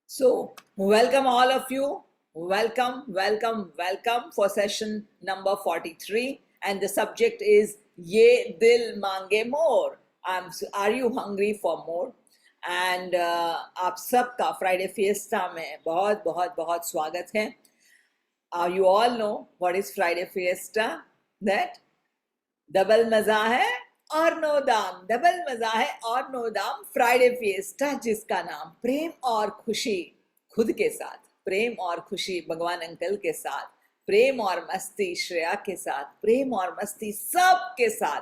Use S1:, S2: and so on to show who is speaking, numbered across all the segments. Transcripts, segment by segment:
S1: So, welcome all of you. Welcome for session number 43. And the subject is Ye Dil Mange More. Are you hungry for more? And आप सबका Friday Fiesta में बहुत बहुत बहुत स्वागत है. You all know what is Friday Fiesta? That double मजा है और नो दाम. डबल मजा है और नो दाम. फ्राइडे फिएस्टा जिसका नाम प्रेम और खुशी खुद के साथ, प्रेम और खुशी भगवान अंकल के साथ, प्रेम और मस्ती श्रेया के साथ, प्रेम और मस्ती सब के साथ,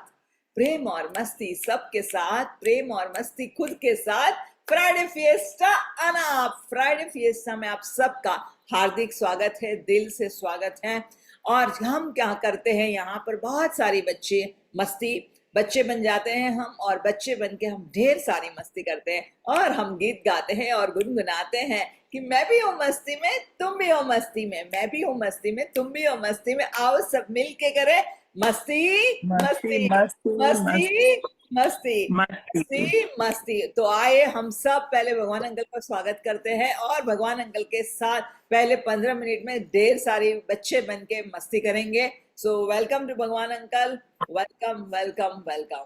S1: प्रेम और मस्ती सब के साथ, प्रेम और मस्ती खुद के साथ. फ्राइडे फिएस्टा अनाप. फ्राइडे फिएस्टा में आप सबका हार्दिक स्वागत है, दिल से स्वागत है. और हम क्या करते हैं यहाँ पर, बहुत सारी बच्चे बन जाते हैं हम, और बच्चे बन के हम ढेर सारी मस्ती करते हैं, और हम गीत गाते हैं और गुनगुनाते हैं कि मैं भी हूँ मस्ती में, तुम भी हो मस्ती में, मैं भी हूँ मस्ती में, तुम भी हो मस्ती में. आओ सब मिल के करें मस्ती मस्ती मस्ती मस्ती मस्ती मस्ती. तो आइए हम सब पहले भगवान अंकल का स्वागत करते हैं, और भगवान अंकल के साथ पहले 15 मिनट में ढेर सारी बच्चे बन के मस्ती करेंगे. सो वेलकम टू भगवान uncle. Welcome.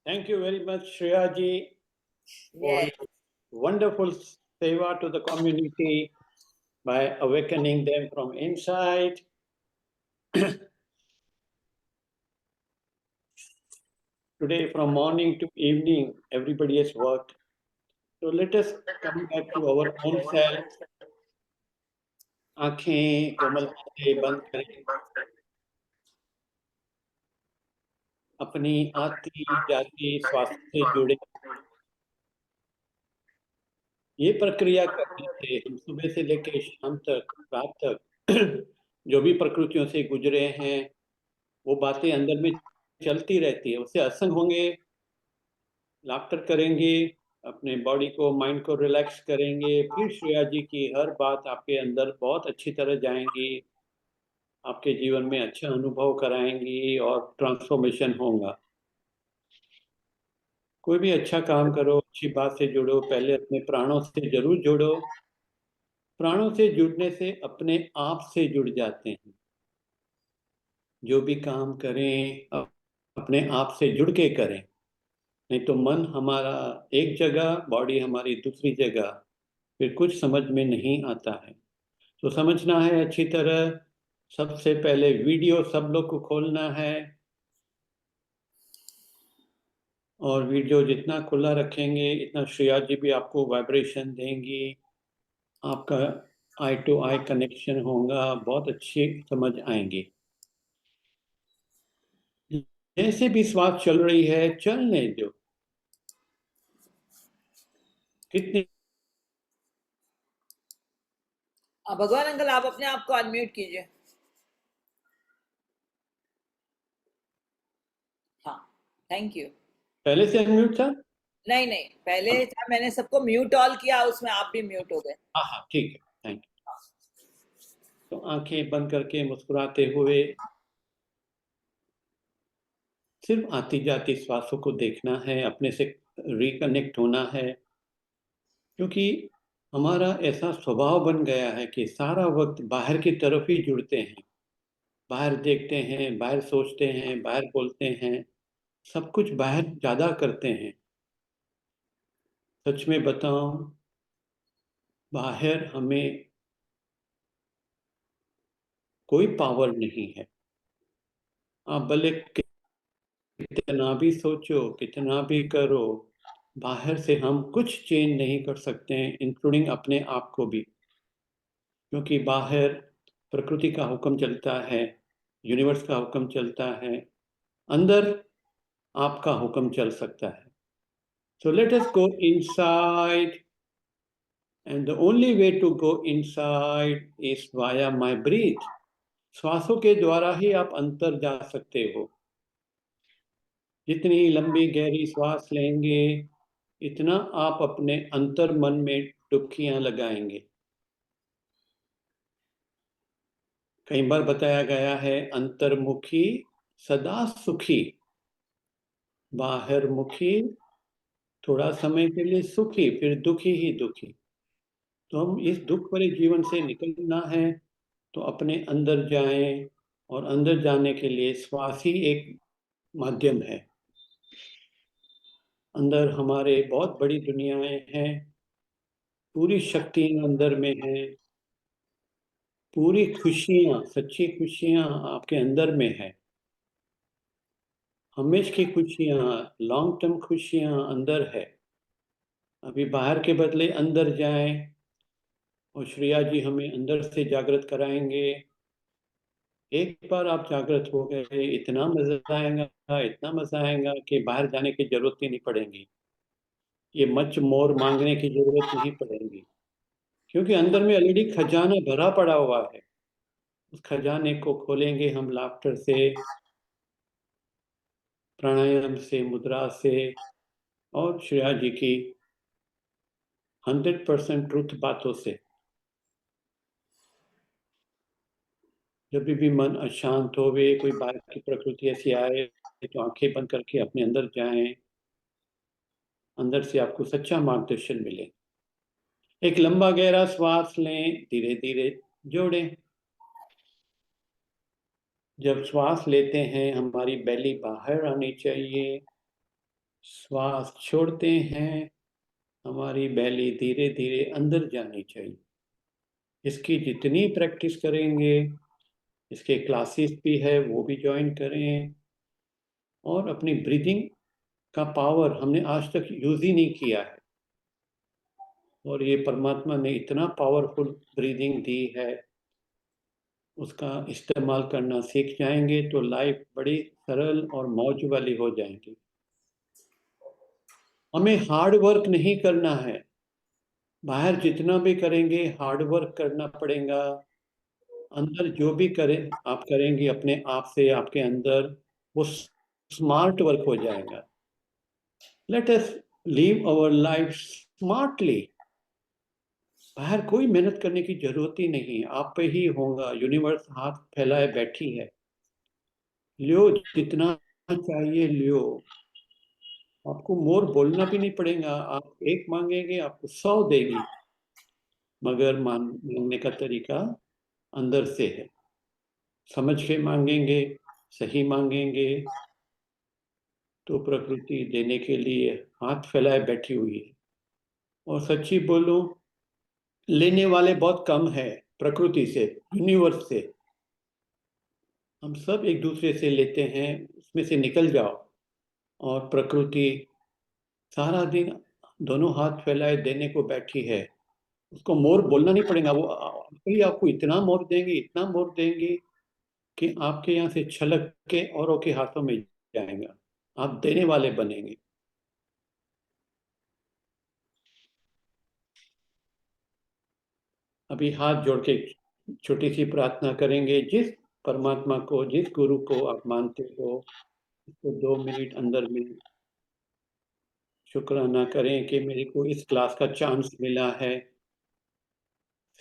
S2: Thank you very much, Shreya ji, for wonderful seva to the community by awakening them from inside. Today, from morning to evening, everybody has worked. So let us come back to our own self. आंखें कोमलता से बंद करें. अपनी आती जाती श्वास से जुड़े. ये प्रक्रिया करने से हम सुबह से लेकर शाम तक, रात तक जो भी प्रकृतियों से गुजरे हैं वो बातें अंदर में चलती रहती है. उससे असंग होंगे, लाफ्टर करेंगे, अपने बॉडी को, माइंड को रिलैक्स करेंगे. फिर श्रेया जी की हर बात आपके अंदर बहुत अच्छी तरह जाएंगी, आपके जीवन में अच्छा अनुभव कराएंगी और ट्रांसफॉर्मेशन होगा. कोई भी अच्छा काम करो, अच्छी बात से जुड़ो. पहले अपने प्राणों से जरूर जुड़ो. प्राणों से जुड़ने से अपने आप से जुड़ जाते हैं. जो भी काम करें अपने आप से जुड़ के करें, नहीं तो मन हमारा एक जगह, बॉडी हमारी दूसरी जगह, फिर कुछ समझ में नहीं आता है. तो समझना है अच्छी तरह. सबसे पहले वीडियो सब लोग को खोलना है, और वीडियो जितना खुला रखेंगे इतना श्रेया जी भी आपको वाइब्रेशन देंगी, आपका आई टू आई कनेक्शन होगा, बहुत अच्छी समझ आएंगी. जैसे भी श्वास चल रही है चलने दो. कितनी
S1: भगवान अंकल आप अपने आप को अनम्यूट कीजिए. हाँ, थैंक यू.
S2: पहले से अनम्यूट था?
S1: नहीं, पहले था, मैंने सबको म्यूट ऑल किया, उसमें आप भी म्यूट हो गए.
S2: हाँ, ठीक है, थैंक यू. तो आंखें बंद करके मुस्कुराते हुए सिर्फ आती जाती श्वासों को देखना है, अपने से रिकनेक्ट होना है. क्योंकि हमारा ऐसा स्वभाव बन गया है कि सारा वक्त बाहर की तरफ ही जुड़ते हैं, बाहर देखते हैं, बाहर सोचते हैं, बाहर बोलते हैं, सब कुछ बाहर ज्यादा करते हैं. सच में बताऊं, बाहर हमें कोई पावर नहीं है. आप भले कितना भी सोचो, कितना भी करो, बाहर से हम कुछ चेंज नहीं कर सकते हैं, इंक्लूडिंग अपने आप को भी. क्योंकि बाहर प्रकृति का हुक्म चलता है, यूनिवर्स का हुक्म चलता है, अंदर आपका हुक्म चल सकता है. So let us go inside, and the only way to go inside is via my breath. श्वासों के द्वारा ही आप अंतर जा सकते हो. जितनी लंबी गहरी श्वास लेंगे इतना आप अपने अंतर मन में डुबकियां लगाएंगे. कई बार बताया गया है, अंतर्मुखी सदा सुखी, बाहर मुखी थोड़ा समय के लिए सुखी, फिर दुखी ही दुखी। तो हम इस दुख भरे जीवन से निकलना है तो अपने अंदर जाएं, और अंदर जाने के लिए श्वास ही एक माध्यम है। अंदर हमारे बहुत बड़ी दुनियाएं हैं, पूरी शक्ति अंदर में है, पूरी खुशियां, सच्ची खुशियां आपके अंदर में है। हमेशा की खुशियां, लॉन्ग टर्म खुशियां अंदर है। अभी बाहर के बदले अंदर जाएं, और श्रेया जी हमें अंदर से जागृत कराएंगे। एक बार आप जागृत हो गए, इतना मजा आएगा, इतना मजा आएगा कि बाहर जाने की जरूरत ही नहीं पड़ेगी। ये मच मोर मांगने की जरूरत नहीं पड़ेगी, क्योंकि अंदर में ऑलरेडी खजाना भरा पड़ा हुआ है। उस खजाने को खोलेंगे हम लाफ्टर से, प्राणायाम से, मुद्रा से, और श्रेया जी की 100% ट्रुथ बातों से। जब भी मन अशांत होवे, कोई बाहर की प्रकृति ऐसी आए, तो आंखें बंद करके अपने अंदर जाएं। अंदर से आपको सच्चा मार्गदर्शन मिले। एक लंबा गहरा श्वास लें, धीरे धीरे जोड़ें। जब श्वास लेते हैं हमारी बेली बाहर आनी चाहिए, श्वास छोड़ते हैं हमारी बेली धीरे धीरे अंदर जानी चाहिए। इसकी जितनी प्रैक्टिस करेंगे, इसके क्लासेस भी है, वो भी ज्वाइन करें। और अपनी ब्रीदिंग का पावर हमने आज तक यूज ही नहीं किया है, और ये परमात्मा ने इतना पावरफुल ब्रीदिंग दी है, उसका इस्तेमाल करना सीख जाएंगे तो लाइफ बड़ी सरल और मौज वाली हो जाएंगी। हमें हार्ड वर्क नहीं करना है। बाहर जितना भी करेंगे हार्ड वर्क करना पड़ेगा। अंदर जो भी करें आप करेंगे अपने आप से, आपके अंदर वो स्मार्ट वर्क हो जाएगा। Let us live our life smartly. बाहर कोई मेहनत करने की जरूरत ही नहीं, आप पे ही होगा। यूनिवर्स हाथ फैलाए बैठी है, लियो जितना चाहिए लियो। आपको मोर बोलना भी नहीं पड़ेगा, आप एक मांगेंगे आपको 100 देगी। मगर मांगने का तरीका अंदर से है। समझ के मांगेंगे, सही मांगेंगे, तो प्रकृति देने के लिए हाथ फैलाए बैठी हुई है। और सच्ची बोलो, लेने वाले बहुत कम है प्रकृति से, यूनिवर्स से। हम सब एक दूसरे से लेते हैं, उसमें से निकल जाओ। और प्रकृति सारा दिन दोनों हाथ फैलाए देने को बैठी है। उसको मोर बोलना नहीं पड़ेगा, वो ही आपको इतना मोर देंगे, इतना मोर देंगे कि आपके यहाँ से छलक के औरों के हाथों में जाएगा। आप देने वाले बनेंगे। अभी हाथ जोड़ के छोटी सी प्रार्थना करेंगे। जिस परमात्मा को, जिस गुरु को आप मानते हो, उसको 2 मिनट अंदर में शुक्राना करें कि मेरे को इस क्लास का चांस मिला है।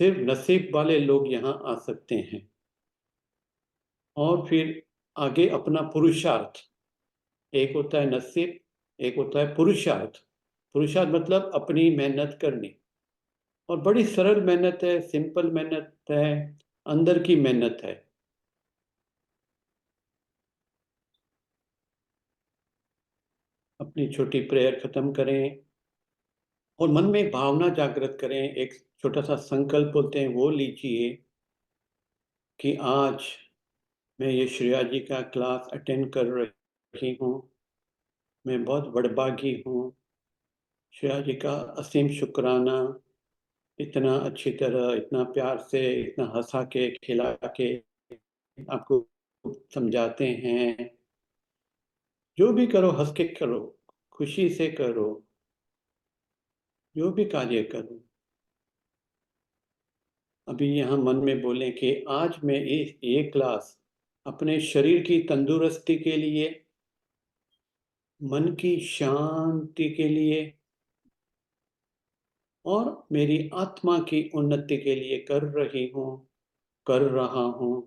S2: सिर्फ नसीब वाले लोग यहाँ आ सकते हैं। और फिर आगे अपना पुरुषार्थ, एक होता है नसीब, एक होता है पुरुषार्थ। पुरुषार्थ मतलब अपनी मेहनत करनी, और बड़ी सरल मेहनत है, सिंपल मेहनत है, अंदर की मेहनत है। अपनी छोटी प्रेयर खत्म करें और मन में भावना जागृत करें। एक छोटा सा संकल्प बोलते हैं, वो लीजिए कि आज मैं ये श्रेया जी का क्लास अटेंड कर रही हूँ। मैं बहुत बड़भागी हूँ। श्रेया जी का असीम शुक्राना, इतना अच्छी तरह, इतना प्यार से, इतना हंसा के खिला के आपको समझाते हैं। जो भी करो हंस के करो, खुशी से करो, जो भी कार्य करो। अभी यहाँ मन में बोलें कि आज मैं ये क्लास अपने शरीर की तंदुरुस्ती के लिए, मन की शांति के लिए, और मेरी आत्मा की उन्नति के लिए कर रही हूँ, कर रहा हूँ।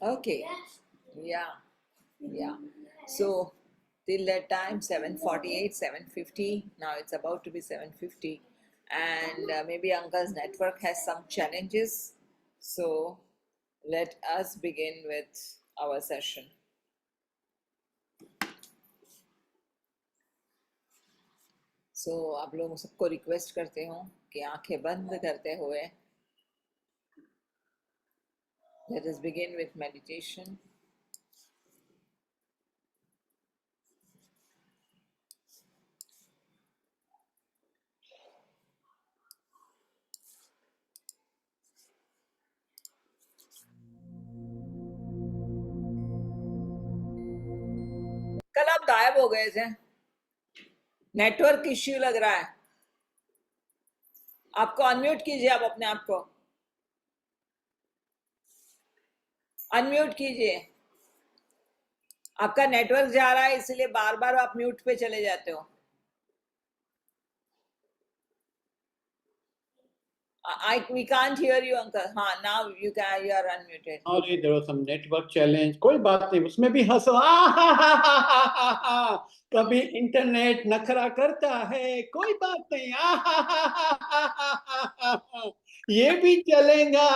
S1: Okay. Yeah. Yeah. So till that time, 7:48, 7:50. Now it's about to be 7:50, and maybe Uncle's network has some challenges. So let us begin with our session. So आप लोगों सबको रिक्वेस्ट करते हूँ कि आंखें बंद करते हुए let us begin with meditation. कल आप गायब हो गए थे, नेटवर्क इश्यू लग रहा है। आपको अनम्यूट कीजिए, आप अपने आप को अनम्यूट कीजिए। आपका नेटवर्क जा रहा है, इसलिए बार बार आप म्यूट पे चले जाते हो। We can't hear you, Uncle. हाँ, now you are unmuted.
S2: Sorry, there was some network challenge. कोई बात नहीं, उसमें भी हंसो। कभी इंटरनेट नखरा करता है, कोई बात नहीं। ये भी चलेगा।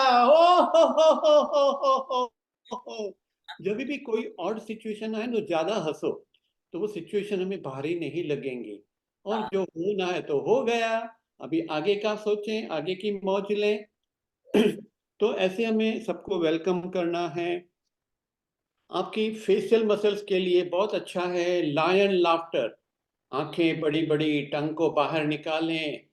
S2: जब भी कोई ऑड सिचुएशन आए तो ज्यादा हंसो, तो वो सिचुएशन हमें भारी नहीं लगेंगी, और जो होना है तो हो गया। अभी आगे का सोचें, आगे की मौज लें। तो ऐसे हमें सबको वेलकम करना है। आपकी फेशियल मसल्स के लिए बहुत अच्छा है लायन लाफ्टर। आंखें बड़ी बड़ी, टंग को बाहर निकालें,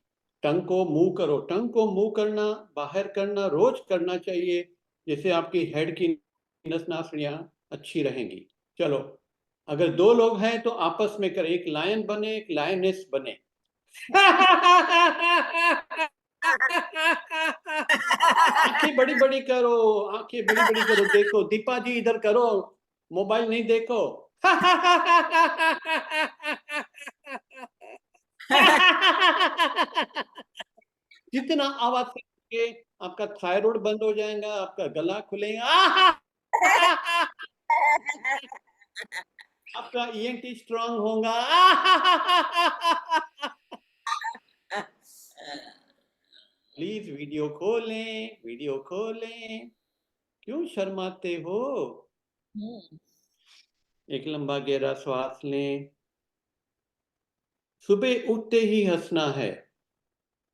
S2: टंग को मूव करो। टंग को मूव करना, बाहर करना रोज करना चाहिए, जिससे आपकी हेड की नस नासड़ियां अच्छी रहेंगी। चलो, अगर 2 लोग हैं तो आपस में करें, एक लायन बने, एक लायनेस बने। आंखें बड़ी बड़ी करो, आंखें बड़ी बड़ी करो। देखो दीपा जी, इधर करो, मोबाइल नहीं देखो। जितना आवाज करेंगे, आपका थायराइड बंद हो जाएगा, आपका गला खुलेगा, आपका ईएनटी स्ट्रांग होगा। प्लीज वीडियो खोलें, वीडियो खोलें। क्यों शर्माते हो? एक लंबा गहरा श्वास लें। सुबह उठते ही हंसना है।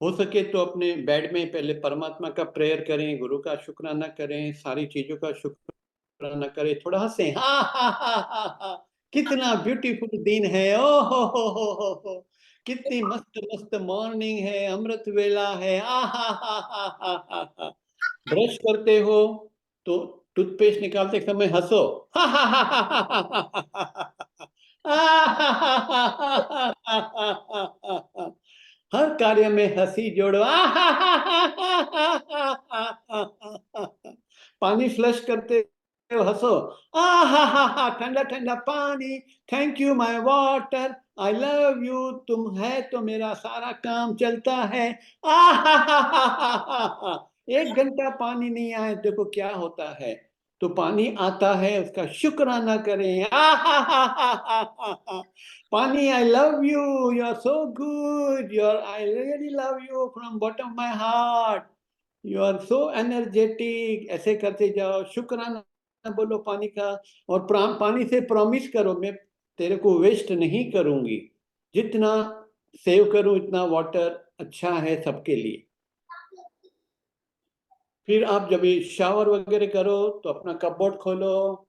S2: हो सके तो अपने बेड में पहले परमात्मा का प्रेयर करें, गुरु का शुक्राना करें, सारी चीजों का शुक्राना करें, थोड़ा हंसें। हा हा हा हा हा, कितना ब्यूटीफुल दिन है। ओ हो, कितनी मस्त मस्त मॉर्निंग है, अमृत वेला है। आ हा हा हा हा हा हा। ब्रश करते हो तो टूथपेस्ट निकालते समय हंसो। हा हा हा हा हा हा हा। हर कार्य में हंसी जोड़ो। पानी फ्लश करते हो हंसो। ठंडा ठंडा पानी, thank you my water, I love you, तुम है तो मेरा सारा काम चलता है। 1 घंटा पानी नहीं आए, देखो क्या होता है। तो पानी आता है, उसका शुक्राना करें। पानी, I love you, you are so good, I really love you from bottom my heart, you are so energetic. ऐसे करते जाओ, शुक्राना बोलो पानी का। और पानी से प्रॉमिस करो, मैं तेरे को वेस्ट नहीं करूंगी, जितना सेव करूं इतना वाटर अच्छा है सबके लिए। फिर आप जब ये शावर वगैरह करो तो अपना कपबोर्ड खोलो।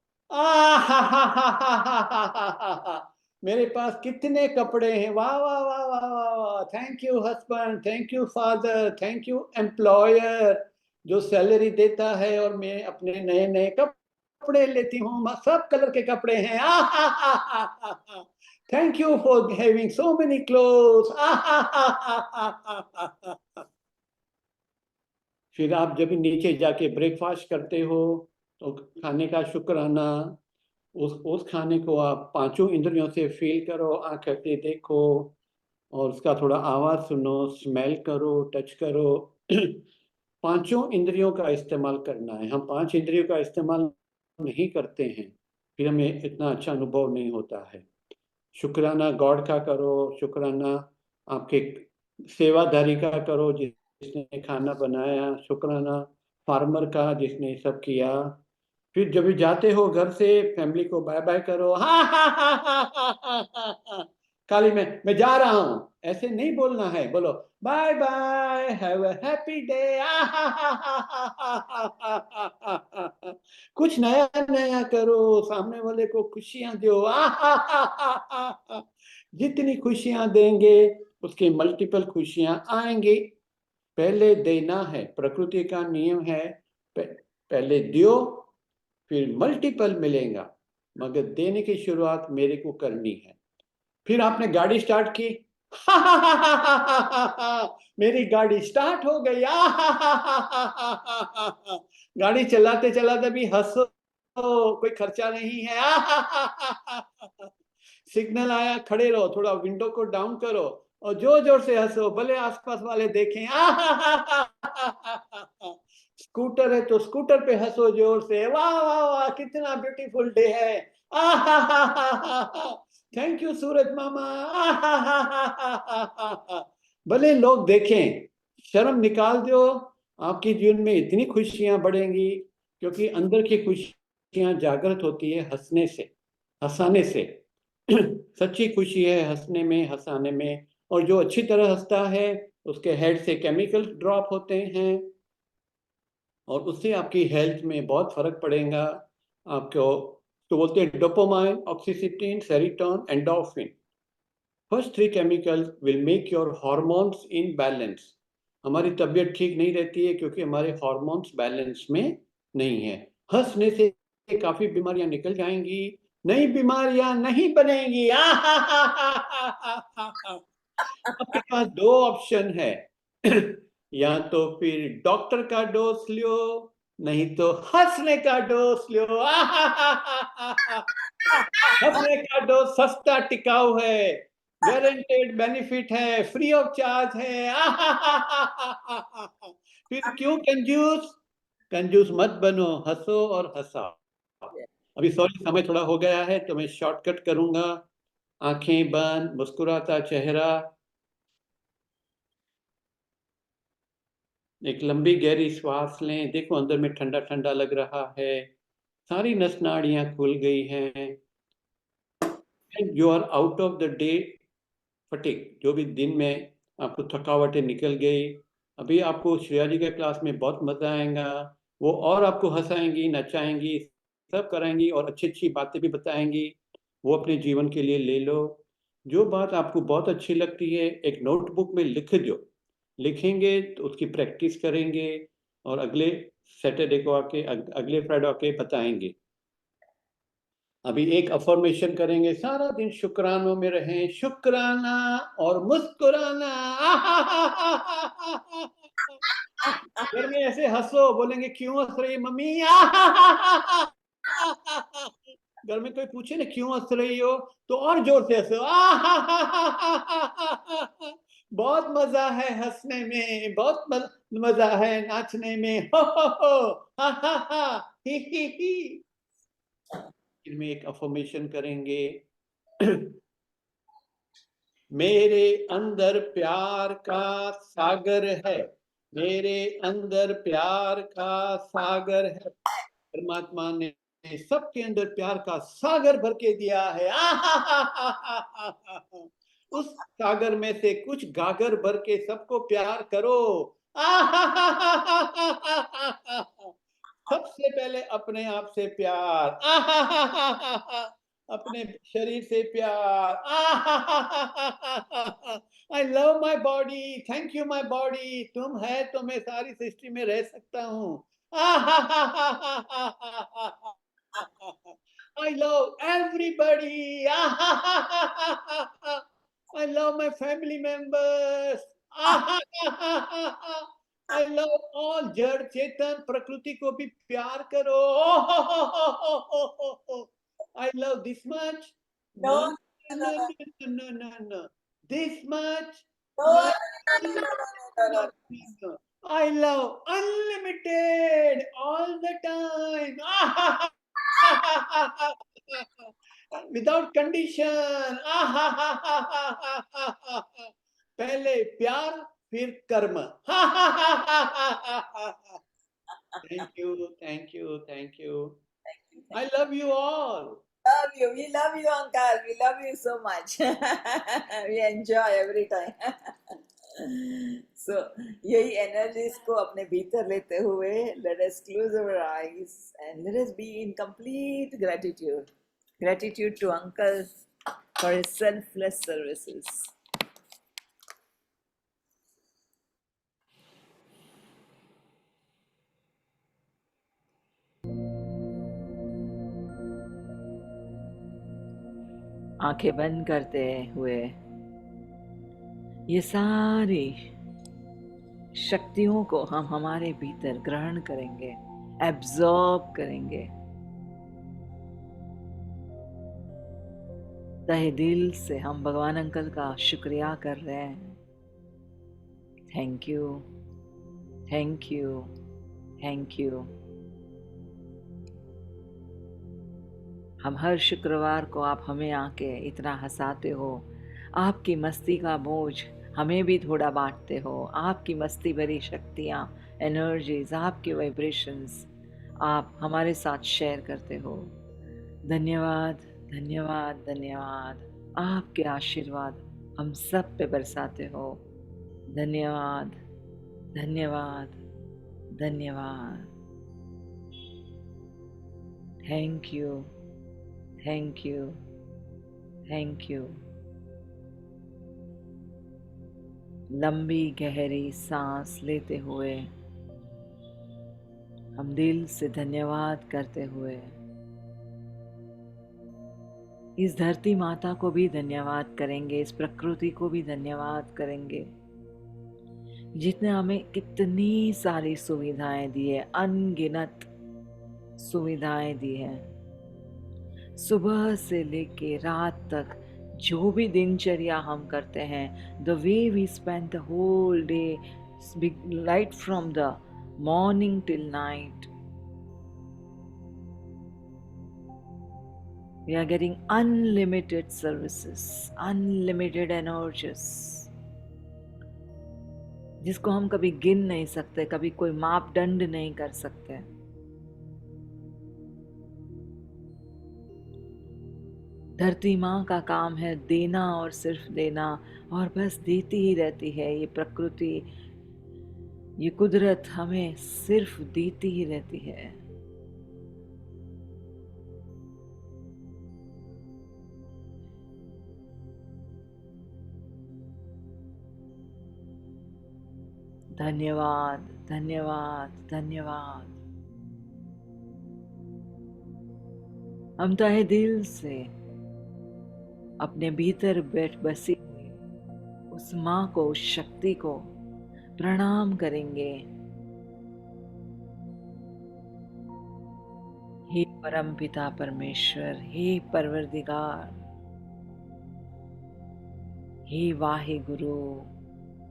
S2: मेरे पास कितने कपड़े हैं, वाह वाह वाह वाह वाह वाह। Thank you husband, thank you father, thank you employer जो सैलरी देता है, और मैं अपने नए नए कपड़े लेती हूँ, सब कलर के कपड़े हैं। Thank you for having so many clothes. फिर आप जब नीचे जाके ब्रेकफास्ट करते हो तो खाने का शुक्राना, उस खाने को आप 5 इंद्रियों से फील करो, आँख से देखो, और उसका थोड़ा आवाज सुनो, स्मेल करो, टच करो। पांचों इंद्रियों का इस्तेमाल करना है। हम 5 इंद्रियों का इस्तेमाल नहीं करते हैं, फिर हमें इतना अच्छा अनुभव नहीं होता है। शुक्राना गॉड का करो, शुक्राना आपके सेवाधारी का करो जिसने खाना बनाया, शुक्राना फार्मर का जिसने सब किया। फिर जब भी जाते हो घर से फैमिली को बाय बाय करो, हा हा हा हा हा हा हा हा। खाली मैं जा रहा हूं ऐसे नहीं बोलना है, बोलो bye bye, have a happy day, कुछ नया नया करो, सामने वाले को खुशियां दो, जितनी खुशियां देंगे उसके मल्टीपल खुशियां आएंगी। पहले देना है, प्रकृति का नियम है, पहले दियो फिर मल्टीपल मिलेगा, मगर देने की शुरुआत मेरे को करनी है। फिर आपने गाड़ी स्टार्ट की, मेरी गाड़ी स्टार्ट हो गई, गाड़ी चलाते चलाते भी हंसो, कोई खर्चा नहीं है, सिग्नल आया खड़े रहो, थोड़ा विंडो को डाउन करो और जोर जोर से हंसो, भले आसपास वाले देखें, स्कूटर है तो स्कूटर पे हंसो जोर से, वाह वाह वाह कितना ब्यूटीफुल डे है, थैंक यू सूरज मामा, भले लोग देखें, शर्म निकाल दो, आपके जीवन में इतनी खुशियां बढ़ेंगी, क्योंकि अंदर की खुशियां जागृत होती है हंसने से, हंसाने से। सच्ची खुशी है हंसने में, हंसाने में। और जो अच्छी तरह हंसता है उसके हेड से केमिकल ड्रॉप होते हैं और उससे आपकी हेल्थ में बहुत फर्क पड़ेगा। आपको तो बोलते हैं dopamine, oxytocin, serotonin, endorphin, first 3 chemicals will make your hormones in balance. हमारी तबीयत ठीक नहीं रहती है क्योंकि हमारे हार्मोन्स बैलेंस में नहीं है। हंसने से काफी बीमारियां निकल जाएंगी, नई बीमारियां नहीं बनेंगी। आपके पास 2 ऑप्शन है, या तो फिर डॉक्टर का डोज लो, नहीं तो हंसने का डोज लो। हंसने का डोज सस्ता टिकाऊ है, गारंटेड बेनिफिट है, फ्री ऑफ चार्ज है। फिर क्यों कंजूस? कंजूस मत बनो, हंसो और हंसाओ। अभी सॉरी समय थोड़ा हो गया है तो मैं शॉर्टकट करूंगा। आंखें बंद, मुस्कुराता चेहरा, एक लंबी गहरी श्वास लें, देखो अंदर में ठंडा ठंडा लग रहा है, सारी नस नाड़ियां खुल गई हैं, you are out of the day fatigue, जो भी दिन में आपको थकावटें निकल गई। अभी आपको श्रेया जी के क्लास में बहुत मजा आएगा, वो और आपको हंसाएंगी, नचाएंगी, सब कराएंगी और अच्छी अच्छी बातें भी बताएंगी, वो अपने जीवन के लिए ले लो। जो बात आपको बहुत अच्छी लगती है एक नोटबुक में लिख दो, लिखेंगे तो उसकी प्रैक्टिस करेंगे और अगले सैटरडे को आके, अगले फ्राइडे आके बताएंगे। अभी एक अफर्मेशन करेंगे, सारा दिन शुक्रानों में रहें, शुक्राना और मुस्कुराना। घर में ऐसे हंसो, बोलेंगे क्यों हंस रही मम्मी? घर में कोई पूछे ना क्यों हंस रही हो तो और जोर से हंसो। बहुत मजा है हंसने में, बहुत मजा है नाचने में, हो हा हा हा, ही। इनमें एक अफर्मेशन करेंगे, मेरे अंदर प्यार का सागर है, मेरे अंदर प्यार का सागर है, परमात्मा ने सबके अंदर प्यार का सागर भर के दिया है। उस सागर में से कुछ गागर भर के सबको प्यार करो। सबसे पहले अपने आप से प्यार, अपने शरीर से प्यार। I love my body, thank you my body, तुम है तो मैं सारी सृष्टि में रह सकता हूँ। I love everybody. I love my family members. I love all जड़ चेतन प्रकृति को भी प्यार करो। I love this much. No, no. This much. No. I love unlimited all the time. Without condition. पहले प्यार फिर कर्म. Thank you, thank you, thank you. I love you all.
S1: Love you. We love you, Uncle. We love you so much. We enjoy every time. So, यही energies को अपने भीतर लेते हुए, let us close our eyes and let us be in complete gratitude. Gratitude to Uncle for his selfless services. आंखें बंद करते हुए ये सारी शक्तियों को हम हमारे भीतर ग्रहण करेंगे, एब्जॉर्ब करेंगे। तहे दिल से हम भगवान अंकल का शुक्रिया कर रहे हैं। Thank you, thank you, thank you. हम हर शुक्रवार को आप हमें आके इतना हंसाते हो, आपकी मस्ती का बोझ हमें भी थोड़ा बांटते हो, आपकी मस्ती भरी शक्तियाँ, एनर्जीज, आपकी वाइब्रेशंस आप हमारे साथ शेयर करते हो। धन्यवाद, धन्यवाद, धन्यवाद। आपके आशीर्वाद हम सब पे बरसाते हो। धन्यवाद, धन्यवाद, धन्यवाद। Thank you, thank you, thank you. लंबी गहरी सांस लेते हुए हम दिल से धन्यवाद करते हुए इस धरती माता को भी धन्यवाद करेंगे, इस प्रकृति को भी धन्यवाद करेंगे जिसने हमें कितनी सारी सुविधाएं दी है, अनगिनत सुविधाएं दी है। सुबह से लेके रात तक जो भी दिनचर्या हम करते हैं, the way we spend the whole day, right from the morning till night, we are getting unlimited services, unlimited energies, जिसको हम कभी गिन नहीं सकते, कभी कोई मापदंड नहीं कर सकते। धरती माँ का काम है देना और सिर्फ देना, और बस देती ही रहती है। ये प्रकृति, ये कुदरत हमें सिर्फ देती ही रहती है। धन्यवाद, धन्यवाद, धन्यवाद। हम तहे दिल से अपने भीतर बैठ बसी हुई उस माँ को, उस शक्ति को प्रणाम करेंगे। हे परम पिता परमेश्वर, हे परवरदिगार, हे वाहे गुरु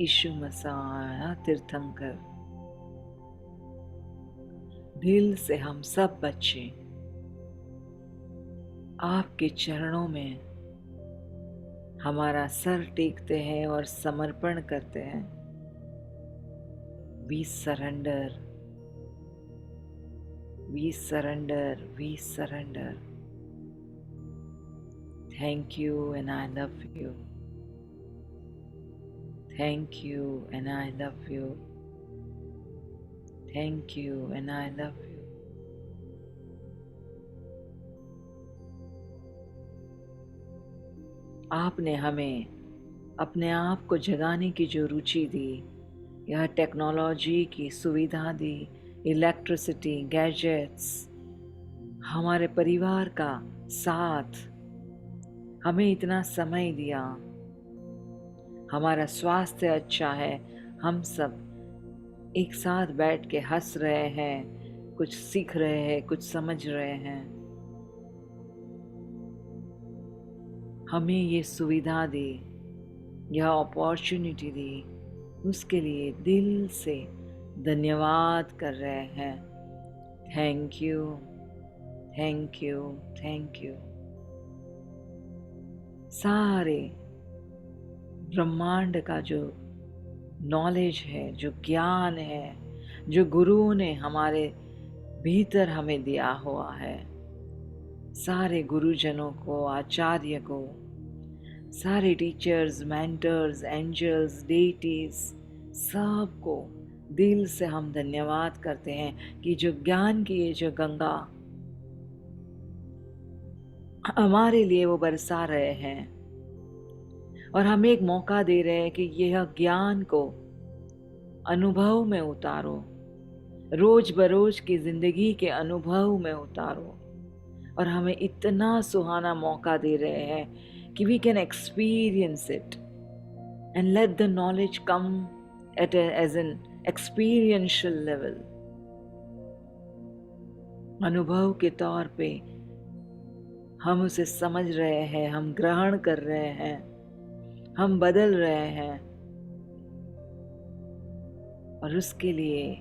S1: यीशु मसीह तीर्थंकर। दिल से हम सब बच्चे आपके चरणों में हमारा सर टेकते हैं और समर्पण करते हैं। We surrender, we surrender, we surrender. Thank you and I love you. Thank you and I love you. Thank you and I love you. आपने हमें अपने आप को जगाने की जो रुचि दी, यह टेक्नोलॉजी की सुविधा दी, इलेक्ट्रिसिटी, गैजेट्स, हमारे परिवार का साथ, हमें इतना समय दिया, हमारा स्वास्थ्य अच्छा है, हम सब एक साथ बैठ के हंस रहे हैं, कुछ सीख रहे हैं, कुछ समझ रहे हैं। हमें ये सुविधा दी, यह अपॉर्चुनिटी दी, उसके लिए दिल से धन्यवाद कर रहे हैं। Thank you, thank you, thank you. सारे ब्रह्मांड का जो नॉलेज है, जो ज्ञान है, जो गुरुओं ने हमारे भीतर हमें दिया हुआ है, सारे गुरुजनों को, आचार्य को, सारे टीचर्स, मेंटर्स, एंजल्स, डेटीज, सबको दिल से हम धन्यवाद करते हैं कि जो ज्ञान की ये जो गंगा हमारे लिए वो बरसा रहे हैं और हमें एक मौका दे रहे हैं कि यह ज्ञान को अनुभव में उतारो, रोज बरोज की जिंदगी के अनुभव में उतारो। और हमें इतना सुहाना मौका दे रहे हैं कि we can experience it and let the knowledge come as an experiential level. अनुभव के तौर पे हम उसे समझ रहे हैं, हम ग्रहण कर रहे हैं, हम बदल रहे हैं। और उसके लिए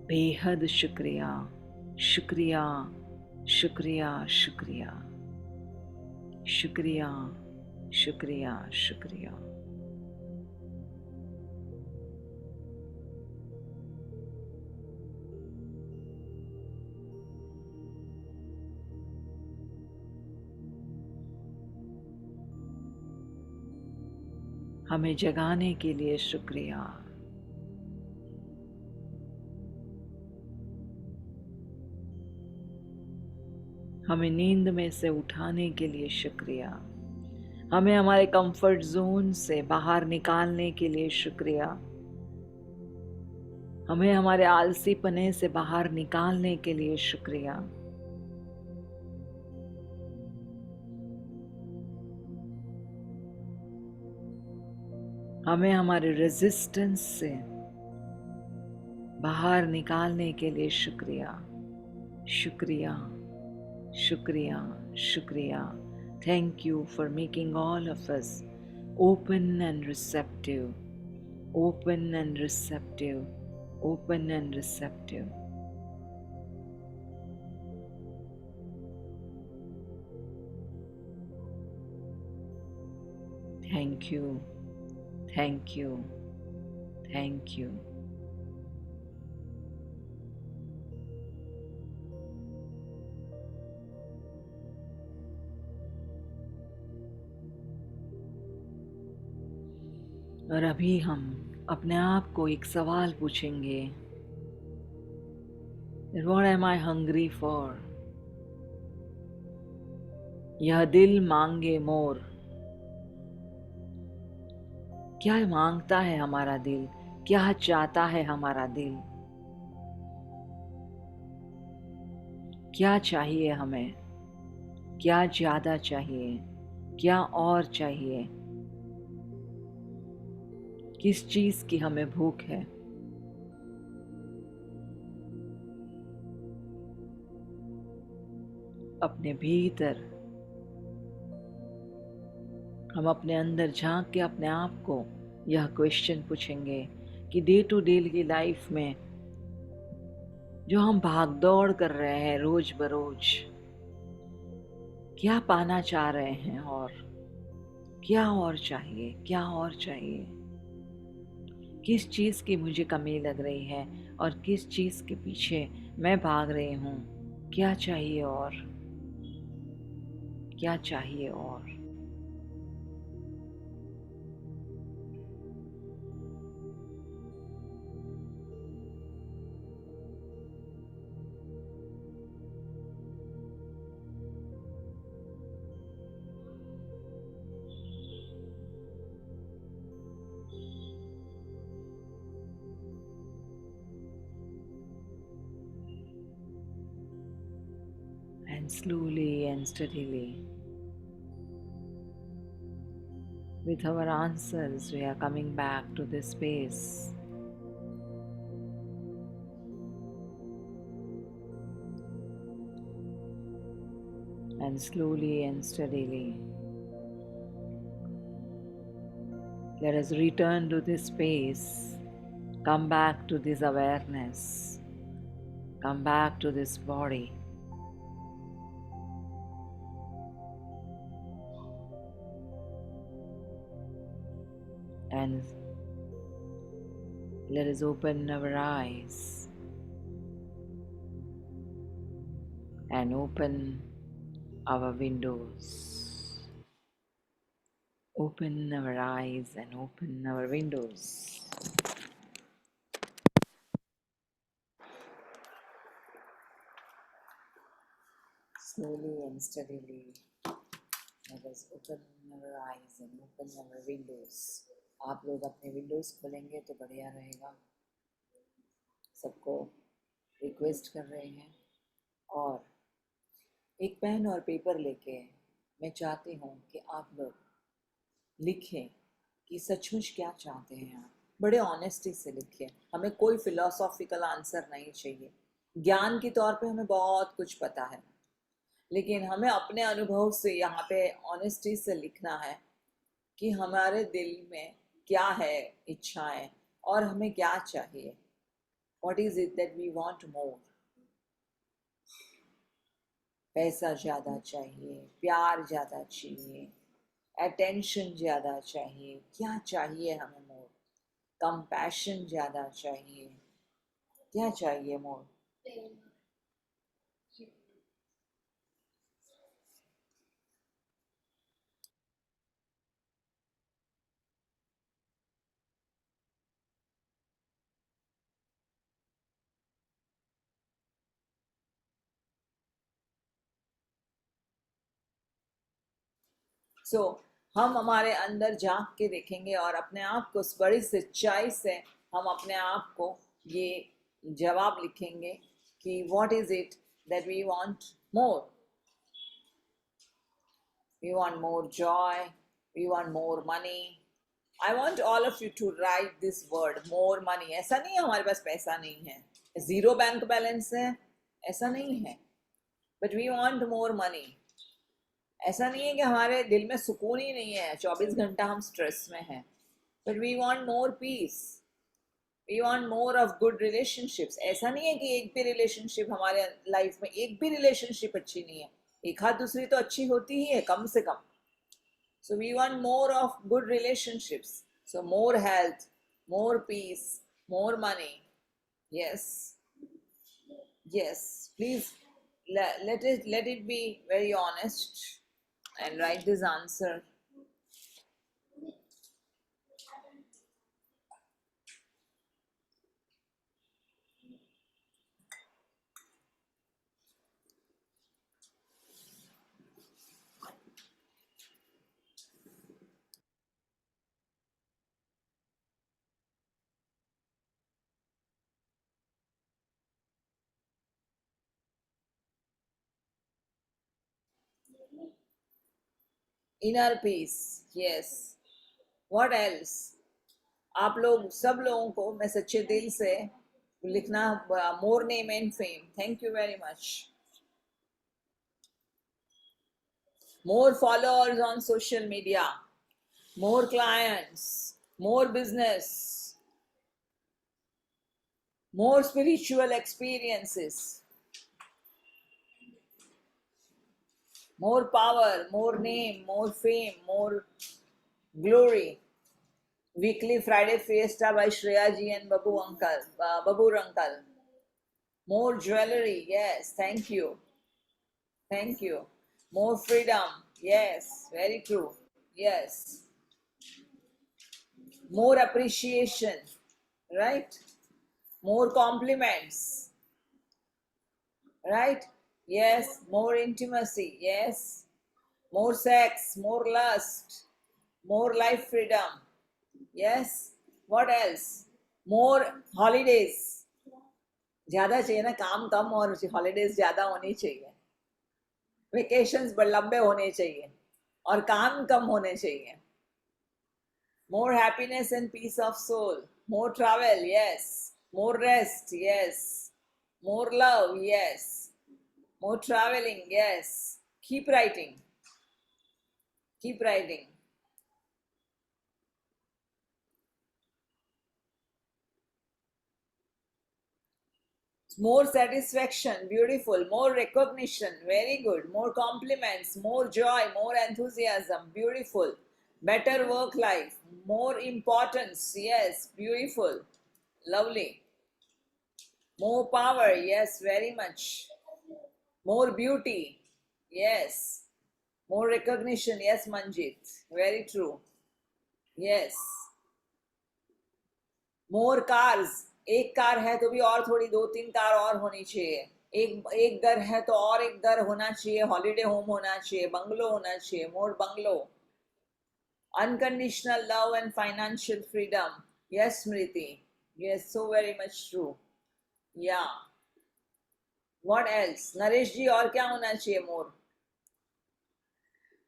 S1: बेहद शुक्रिया, शुक्रिया, शुक्रिया, शुक्रिया, शुक्रिया, शुक्रिया, शुक्रिया। हमें जगाने के लिए शुक्रिया। हमें नींद में से उठाने के लिए शुक्रिया। हमें हमारे कंफर्ट जोन से बाहर निकालने के लिए शुक्रिया। हमें हमारे आलसीपने से बाहर निकालने के लिए शुक्रिया। हमें हमारे रेजिस्टेंस से बाहर निकालने के लिए शुक्रिया, शुक्रिया, शुक्रिया, शुक्रिया। Thank you for making all of us open and receptive, open and receptive, open and receptive. Thank you, thank you, thank you. और अभी हम अपने आप को एक सवाल पूछेंगे, What am I hungry for? यह दिल मांगे मोर। क्या मांगता है हमारा दिल? क्या चाहता है हमारा दिल? क्या चाहिए हमें? क्या ज्यादा चाहिए? क्या और चाहिए? किस चीज की हमें भूख है? अपने भीतर हम अपने अंदर झांक के अपने आप को यह क्वेश्चन पूछेंगे कि डे टू डे की लाइफ में जो हम भाग दौड़ कर रहे हैं रोज बरोज, क्या पाना चाह रहे हैं और क्या और चाहिए? क्या और चाहिए? किस चीज की मुझे कमी लग रही है और किस चीज के पीछे मैं भाग रही हूँ? क्या चाहिए और क्या चाहिए और? And slowly and steadily, with our answers, we are coming back to this space. And slowly and steadily, let us return to this space Come back to this awareness. Come back to this body. And let us open our eyes and open our windows. Open our eyes and open our windows. Slowly and steadily, let us open our eyes and open our windows. आप लोग अपने Windows खोलेंगे तो बढ़िया रहेगा. सबको request कर रहे हैं. और एक पेन और पेपर लेके मैं चाहती हूँ कि आप लोग लिखें कि सचमुच क्या चाहते हैं आप. बड़े ऑनेस्टी से लिखें. हमें कोई फिलोसॉफिकल आंसर नहीं चाहिए. ज्ञान के तौर पे हमें बहुत कुछ पता है, लेकिन हमें अपने अनुभव से यहाँ पे ऑनेस्टी से लिखना है कि हमारे दिल में क्या है इच्छाएं और हमें क्या चाहिए. What is it that we want more? पैसा ज़्यादा चाहिए, प्यार ज़्यादा चाहिए, अटेंशन ज़्यादा चाहिए, क्या चाहिए हमें मोर? कंपैशन ज़्यादा चाहिए, क्या चाहिए मोर? सो हम हमारे अंदर झांक के देखेंगे और अपने आप को बड़ी सच्चाई से हम अपने आप को ये जवाब लिखेंगे कि what is it that we want more. We want more joy. We want more money. I want all of you to write this word, more money. ऐसा नहीं है हमारे पास पैसा नहीं है, जीरो बैंक बैलेंस है, ऐसा नहीं है. But we want more money. ऐसा नहीं है कि हमारे दिल में सुकून ही नहीं है, 24 घंटा हम स्ट्रेस में हैं. But we want more peace. We want more of good relationships. ऐसा नहीं है कि एक भी रिलेशनशिप हमारे लाइफ में एक भी रिलेशनशिप अच्छी नहीं है. एक हाथ दूसरी तो अच्छी होती ही है कम से कम. So we want more of good relationships. So more health, more peace, more money. Yes. Yes. Please let it be very honest and write this answer. Inner peace. Yes. What else? आप लोग सब लोगों को मैं सच्चे दिल से लिखना. मोर name and fame. Thank you very much. More followers on social media, more clients, more business, more spiritual experiences, more power, more name, more fame, more glory. Weekly Friday Fiesta by Shreya ji and Babur uncle. More jewelry, yes, thank you. Thank you. More freedom, yes, very true, yes. More appreciation, right? More compliments, right? Yes. More intimacy, yes. More sex, more lust, more life freedom, yes. What else? More holidays. ज़्यादा चाहिए ना, काम कम और holidays ज़्यादा होनी चाहिए. Vacations लंबे होने चाहिए और काम कम होने चाहिए. More happiness and peace of soul. More travel, yes. More rest, yes. More love, yes. More traveling, yes. Keep writing. Keep writing. More satisfaction, beautiful. More recognition, very good. More compliments, more joy, more enthusiasm, beautiful. Better work life, more importance, yes, beautiful, lovely. More power, yes, very much. More beauty, yes. More recognition, yes, Manjit, very true, yes. More cars, एक car है तो भी और थोड़ी 2-3 car और होनी चाहिए. एक एक घर है तो और एक घर होना चाहिए, हॉलीडे होम होना चाहिए, बंगलो होना चाहिए, मोर bungalow. Unconditional love and financial freedom, yes Smriti, yes, so very much true. Yeah, what else Naresh ji, और क्या होना चाहिए?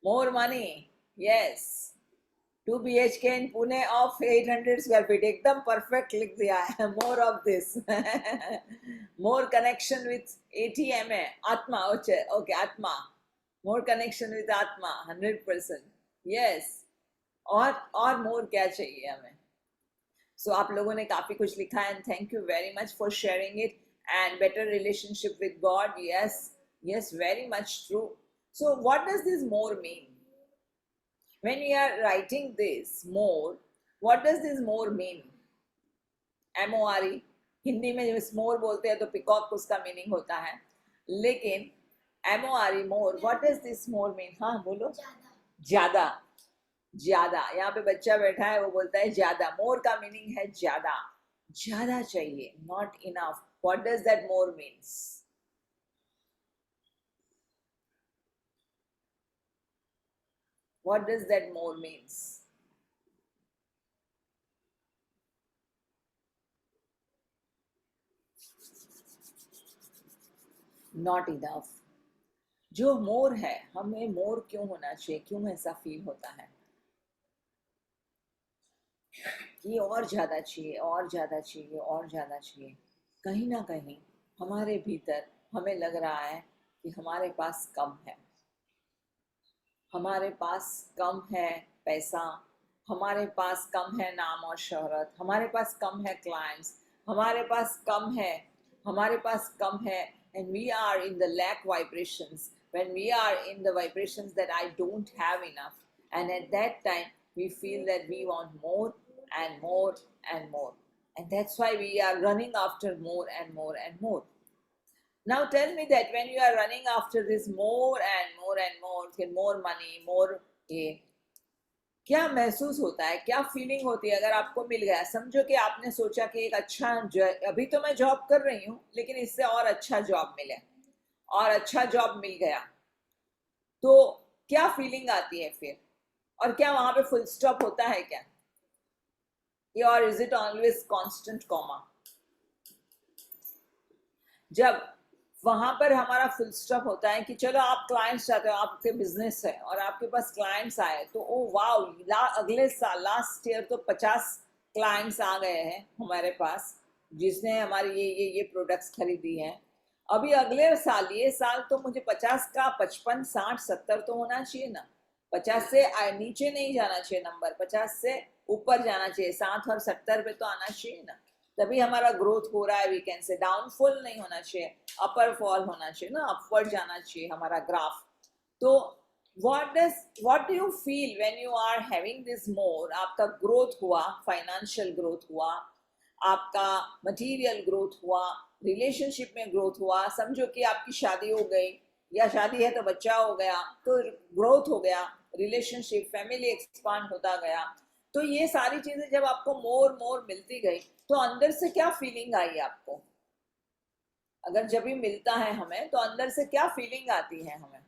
S1: More money, yes. 2 BHK in Pune of 800 square feet. एकदम perfect लिख दिया है. More of this. More connection with ATM है. आत्मा, okay, आत्मा. More connection with आत्मा, 100%. Yes. और more क्या चाहिए हमें? So आप लोगों ने काफी कुछ लिखा है, and thank you very much for sharing it. And better relationship with God. Yes, yes, very much true. So what does this more mean? When we are writing this more, what does this more mean? MORE, Hindi में जब more बोलते हैं तो peacock उसका meaning होता है, लेकिन MORE, more, what does this more mean? हाँ बोलो. ज्यादा. ज्यादा. यहाँ पे बच्चा बैठा है, वो बोलता है ज्यादा. मोर का मीनिंग है ज्यादा. ज्यादा चाहिए, not enough. What does that more means? What does that more means? Not enough. जो मोर है, हमें मोर क्यों होना चाहिए? क्यों ऐसा फील होता है कि और ज्यादा चाहिए, और ज्यादा चाहिए, और ज्यादा चाहिए? कहीं ना कहीं हमारे भीतर हमें लग रहा है कि हमारे पास कम है. हमारे पास कम है पैसा, हमारे पास कम है नाम और शोहरत, हमारे पास कम है क्लाइंट्स, हमारे पास कम है, हमारे पास कम है. And we are in the lack vibrations, when we are in the vibrations that I don't have enough, and at that time we feel that we want more and more and more, and that's why we are running after more and more and more. Now tell me that when you are running after this more and more and more money, more ये, क्या महसूस होता है, क्या feeling होती है अगर आपको मिल गया? समझो कि आपने सोचा कि एक अच्छा, अभी तो मैं जॉब कर रही हूँ लेकिन इससे और अच्छा जॉब मिले, और अच्छा जॉब मिल गया, तो क्या फीलिंग आती है फिर? और क्या वहां पे फुल स्टॉप होता है क्या, और is it always constant comma? जब वहां पर हमारा फुल स्टॉप होता है कि चलो आप क्लाइंट्स चाहते हो, आपके बिजनेस है और आपके पास क्लाइंट्स आए, तो ओ वाओ, अगले साल लास्ट ईयर तो 50 क्लाइंट्स आ गए हैं हमारे पास, जिसने हमारी ये प्रोडक्ट्स खरीदी हैं. अभी अगले साल, ये साल तो मुझे 50 का 55, 60, 70 तो होना चाहिए ना. 50 से नीचे नहीं जाना चाहिए नंबर, 50 से ऊपर जाना चाहिए, 60 और 70 पे तो आना चाहिए ना. तभी हमारा ग्रोथ हो रहा है. वी कैन से डाउनफॉल नहीं होना चाहिए, अपर फॉल होना चाहिए ना, अपवर्ड जाना चाहिए हमारा ग्राफ. तो what do you feel when you are having this more? आपका ग्रोथ हुआ, फाइनेंशियल ग्रोथ हुआ, आपका मटेरियल ग्रोथ हुआ, रिलेशनशिप में ग्रोथ हुआ. समझो कि आपकी शादी हो गई, या शादी है तो बच्चा हो गया, तो ग्रोथ हो गया, रिलेशनशिप, फैमिली एक्सपांड होता गया. तो ये सारी चीजें जब आपको मोर मोर मिलती गई, तो अंदर से क्या फीलिंग आई आपको? अगर जब भी मिलता है हमें, तो अंदर से क्या फीलिंग आती है हमें?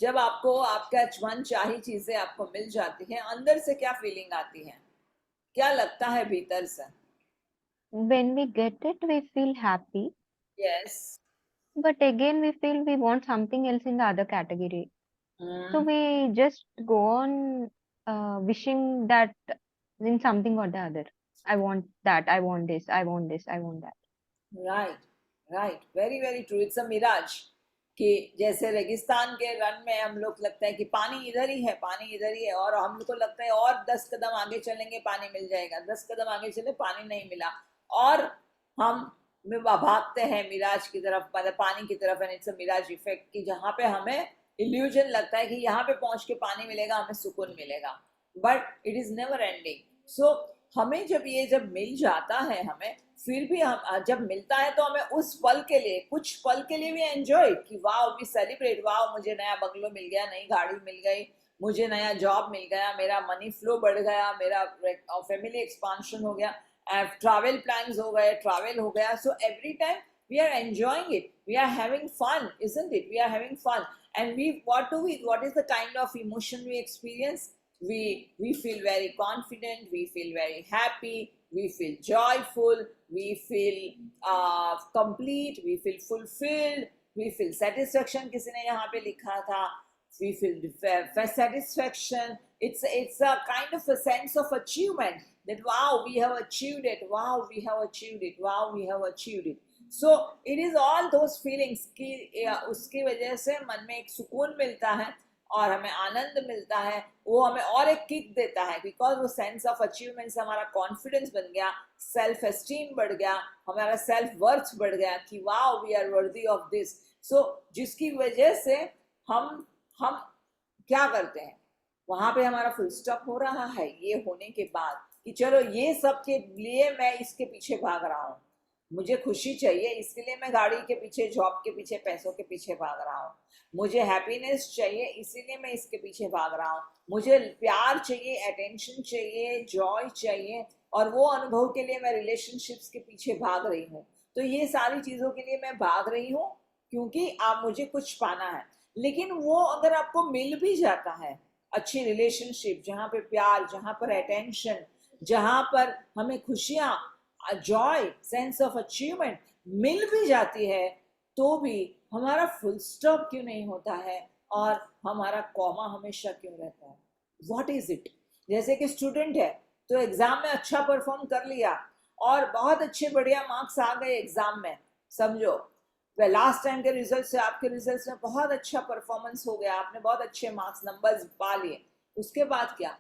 S1: जब आपको आपका मन चाही चीजें आपको मिल जाती हैं, अंदर से क्या फीलिंग आती है? क्या लगता है भीतर से?
S3: When we get it, we feel happy,
S1: yes.
S3: but again we feel we want something else in the other category. So we just go on wishing that in something or the other. I want that, I want this, I want this, I want that.
S1: Right, right, very very true. It's a mirage कि जैसे रेगिस्तान के run में हम लोग लगता है कि पानी इधर ही है, पानी इधर ही है, और हम लोग को लगता है और 10 कदम आगे चलेंगे पानी मिल जाएगा, 10 कदम आगे चले पानी नहीं मिला, और हम भागते हैं मिराज की तरफ, मतलब पानी की तरफ, and it's a mirage effect, कि जहाँ पे हमें इल्यूजन लगता है कि यहाँ पे पहुंच के पानी मिलेगा, हमें सुकून मिलेगा, but it is never ending. So हमें जब मिल जाता है, हमें फिर भी हम जब मिलता है तो हमें उस पल के लिए, कुछ पल के लिए भी एंजॉय, कि वाओ, वी सेलिब्रेट, वाओ मुझे नया बंगलो मिल गया, नई गाड़ी मिल गई, मुझे नया जॉब मिल गया, मेरा मनी फ्लो बढ़ गया, मेरा फैमिली एक्सपांशन हो गया, ट्रैवल प्लान्स हो गए, ट्रैवल हो गया. So every time we are enjoying it, we are having fun, isn't it? We are having fun, and what is the kind of emotion we experience? We feel very confident, we feel very happy, we feel joyful, we feel complete, we feel fulfilled, we feel satisfaction. किसी ने यहाँ पे लिखा था, we feel satisfaction. It's a kind of a sense of achievement, that wow, we have achieved it, wow, we have achieved it, wow, we have achieved it. So it is all those feelings कि उसकी वजह से मन में एक सुकून मिलता है और हमें आनंद मिलता है, वो हमें और एक किक देता है, बिकॉज वो सेंस ऑफ अचीवमेंट से हमारा कॉन्फिडेंस बन गया, सेल्फ एस्टीम बढ़ गया, हमारा सेल्फ वर्थ बढ़ गया, कि wow, we are worthy of this. So जिसकी वजह से हम क्या करते हैं, वहां पे हमारा फुल स्टॉप हो रहा है. ये होने के बाद कि चलो ये सब के लिए मैं इसके पीछे भाग रहा हूँ, मुझे खुशी चाहिए, इसके लिए मैं गाड़ी के पीछे, जॉब के पीछे, पैसों के पीछे भाग रहा हूँ, मुझे हैप्पीनेस चाहिए, इसीलिए मैं इसके पीछे भाग रहा हूँ, मुझे प्यार चाहिए, अटेंशन चाहिए, जॉय चाहिए, और वो अनुभव के लिए मैं रिलेशनशिप्स के पीछे भाग रही हूँ. तो ये सारी चीज़ों के लिए मैं भाग रही हूँ क्योंकि आप मुझे कुछ पाना है. लेकिन वो अगर आपको मिल भी जाता है, अच्छी रिलेशनशिप जहाँ पे प्यार, जहाँ पर अटेंशन, जहाँ पर हमें खुशियाँ, जॉय, सेंस ऑफ अचीवमेंट मिल भी जाती है, तो भी हमारा फुल स्टॉप क्यों नहीं होता है और हमारा कॉमा हमेशा क्यों रहता है? What is it? जैसे कि स्टूडेंट है तो एग्जाम में अच्छा परफॉर्म कर लिया और बहुत अच्छे बढ़िया मार्क्स आ गए एग्जाम में, समझो लास्ट टाइम के रिजल्ट से आपके रिजल्ट्स में बहुत अच्छा परफॉर्मेंस हो गया, आपने बहुत अच्छे मार्क्स नंबर्स पा लिए, उसके बाद क्या?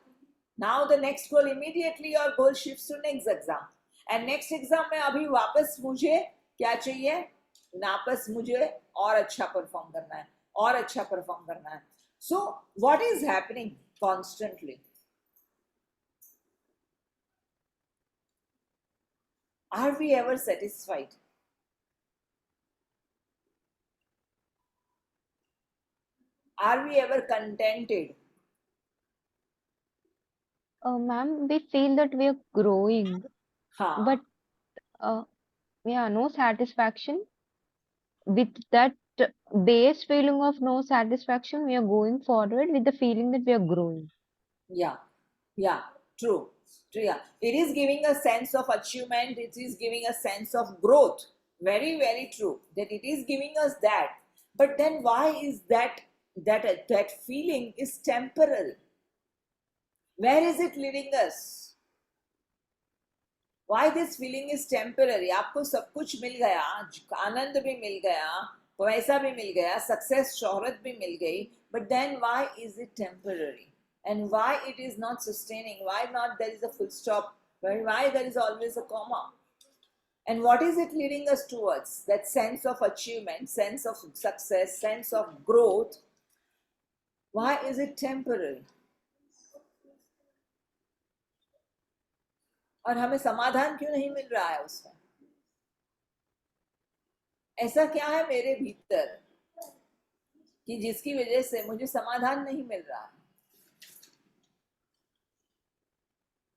S1: Now the next goal, immediately your goal shifts to next exam, and next exam में अभी वापस मुझे क्या चाहिए? वापस मुझे और अच्छा परफॉर्म करना है, और अच्छा परफॉर्म करना है. So what is happening constantly? Are we ever satisfied? Are we ever contented?
S3: Ma'am, we feel that we are growing,
S1: हाँ.
S3: but yeah, no satisfaction. With that base feeling of no satisfaction, we are going forward with the feeling that we are growing.
S1: Yeah, true. Yeah, it is giving a sense of achievement, it is giving a sense of growth. Very, very true that it is giving us that. But then why is that feeling is temporal? Where is it leading us? Why this feeling is temporary? आपको सब कुछ मिल गया, आनंद भी मिल गया, पैसा भी मिल गया, success, शोहरत भी मिल गई, but then why is it temporary? And why it is not sustaining? Why not there is a full stop? Why there is always a comma? And what is it leading us towards? That sense of achievement, sense of success, sense of growth. Why is it temporary? और हमें समाधान क्यों नहीं मिल रहा है उसका? ऐसा क्या है मेरे भीतर कि जिसकी वजह से मुझे समाधान नहीं मिल रहा है?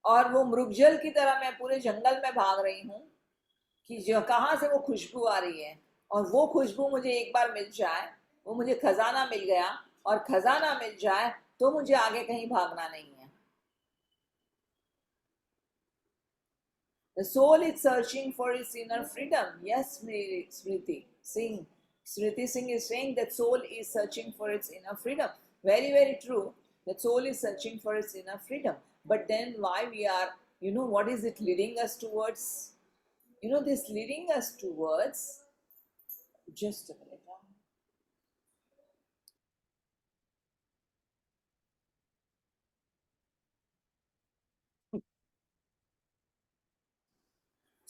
S1: और वो मृगजल की तरह मैं पूरे जंगल में भाग रही हूँ कि जो कहाँ से वो खुशबू आ रही है, और वो खुशबू मुझे एक बार मिल जाए, वो मुझे खजाना मिल गया, और खजाना मिल जाए तो मुझे आगे कहीं भागना नहीं है. The soul is searching for its inner freedom. Yes, Smriti Singh. Smriti Singh is saying that soul is searching for its inner freedom. Very, very true. The soul is searching for its inner freedom. But then why we are, what is it leading us towards? This leading us towards, just a minute.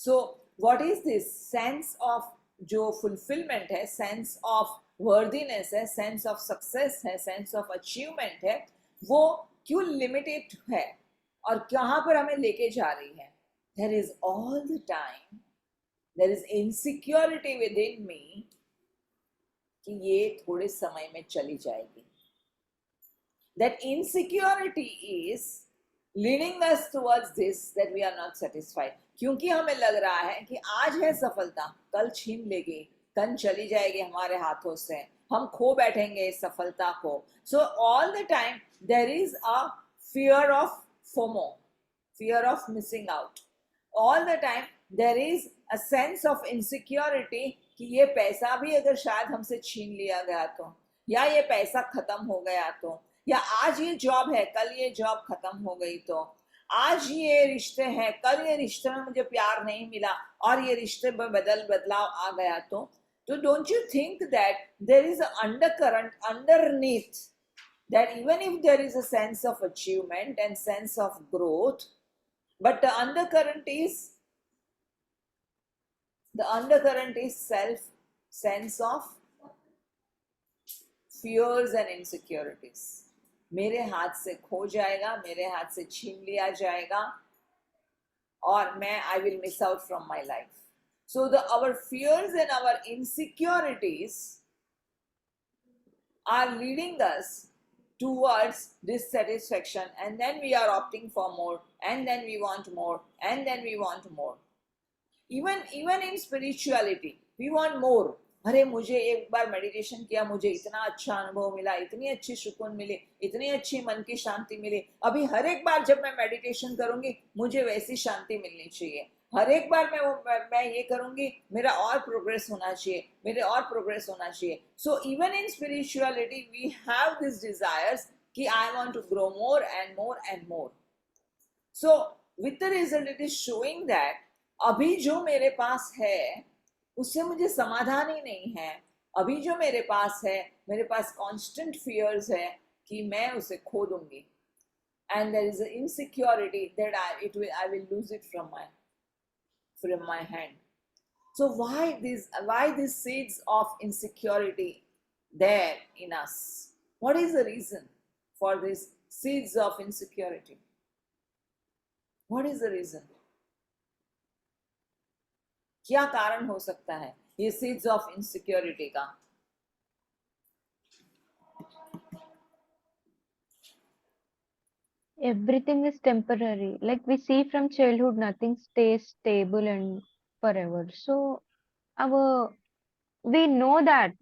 S1: So what is this sense of जो fulfillment है, sense of worthiness है, sense of success है, sense of achievement है, वो क्यों limited है और कहाँ पर हमें लेके जा रही है? There is all the time, there is insecurity within me कि ये थोड़े समय में चली जाएगी. That insecurity is leading us towards this, that we are not satisfied. क्योंकि हमें लग रहा है कि आज है सफलता, कल छीन लेगी, कल चली जाएगी हमारे हाथों से, हम खो बैठेंगे इस सफलता को. So all the time there is a fear of FOMO, fear of missing out. All the time there is a sense of insecurity कि ये पैसा भी अगर शायद हमसे छीन लिया गया तो, या ये पैसा खत्म हो गया तो, या आज ये जॉब है कल ये जॉब खत्म हो गई तो, आज ये रिश्ते हैं कल ये रिश्ते में मुझे प्यार नहीं मिला और ये रिश्ते में बदलाव आ गया तो don't you think that there is an undercurrent underneath, that even if there is a sense of achievement and sense of growth, but the undercurrent is sense of fears and insecurities. मेरे हाथ से खो जाएगा, मेरे हाथ से छीन लिया जाएगा और मैं I will miss out from my life. So our fears and our insecurities are leading us towards dissatisfaction, and then we are opting for more, and then we want more, and then we want more. Even in spirituality, we want more. अरे मुझे एक बार meditation किया, मुझे इतना अच्छा अनुभव मिला, इतनी अच्छी सुकून मिली, इतनी अच्छी मन की शांति मिली, अभी हर एक बार जब मैं मेडिटेशन करूंगी मुझे वैसी शांति मिलनी चाहिए, हर एक बार मैं ये करूंगी मेरा और प्रोग्रेस होना चाहिए, मेरे और प्रोग्रेस होना चाहिए. So even in spirituality we have this desires कि I want to grow more and more and more. So with the result it is showing that अभी जो मेरे पास है उससे मुझे समाधान ही नहीं है. अभी जो मेरे पास कांस्टेंट फियर्स है कि मैं उसे खो दूंगी, and there is an insecurity that I will lose it from my hand. So why these seeds of insecurity there in us? What is the reason for these seeds of insecurity? What is the reason? क्या कारण हो सकता है ये seeds of insecurity का?
S3: Everything is temporary. Like we see from childhood, nothing stays stable and forever. So we know that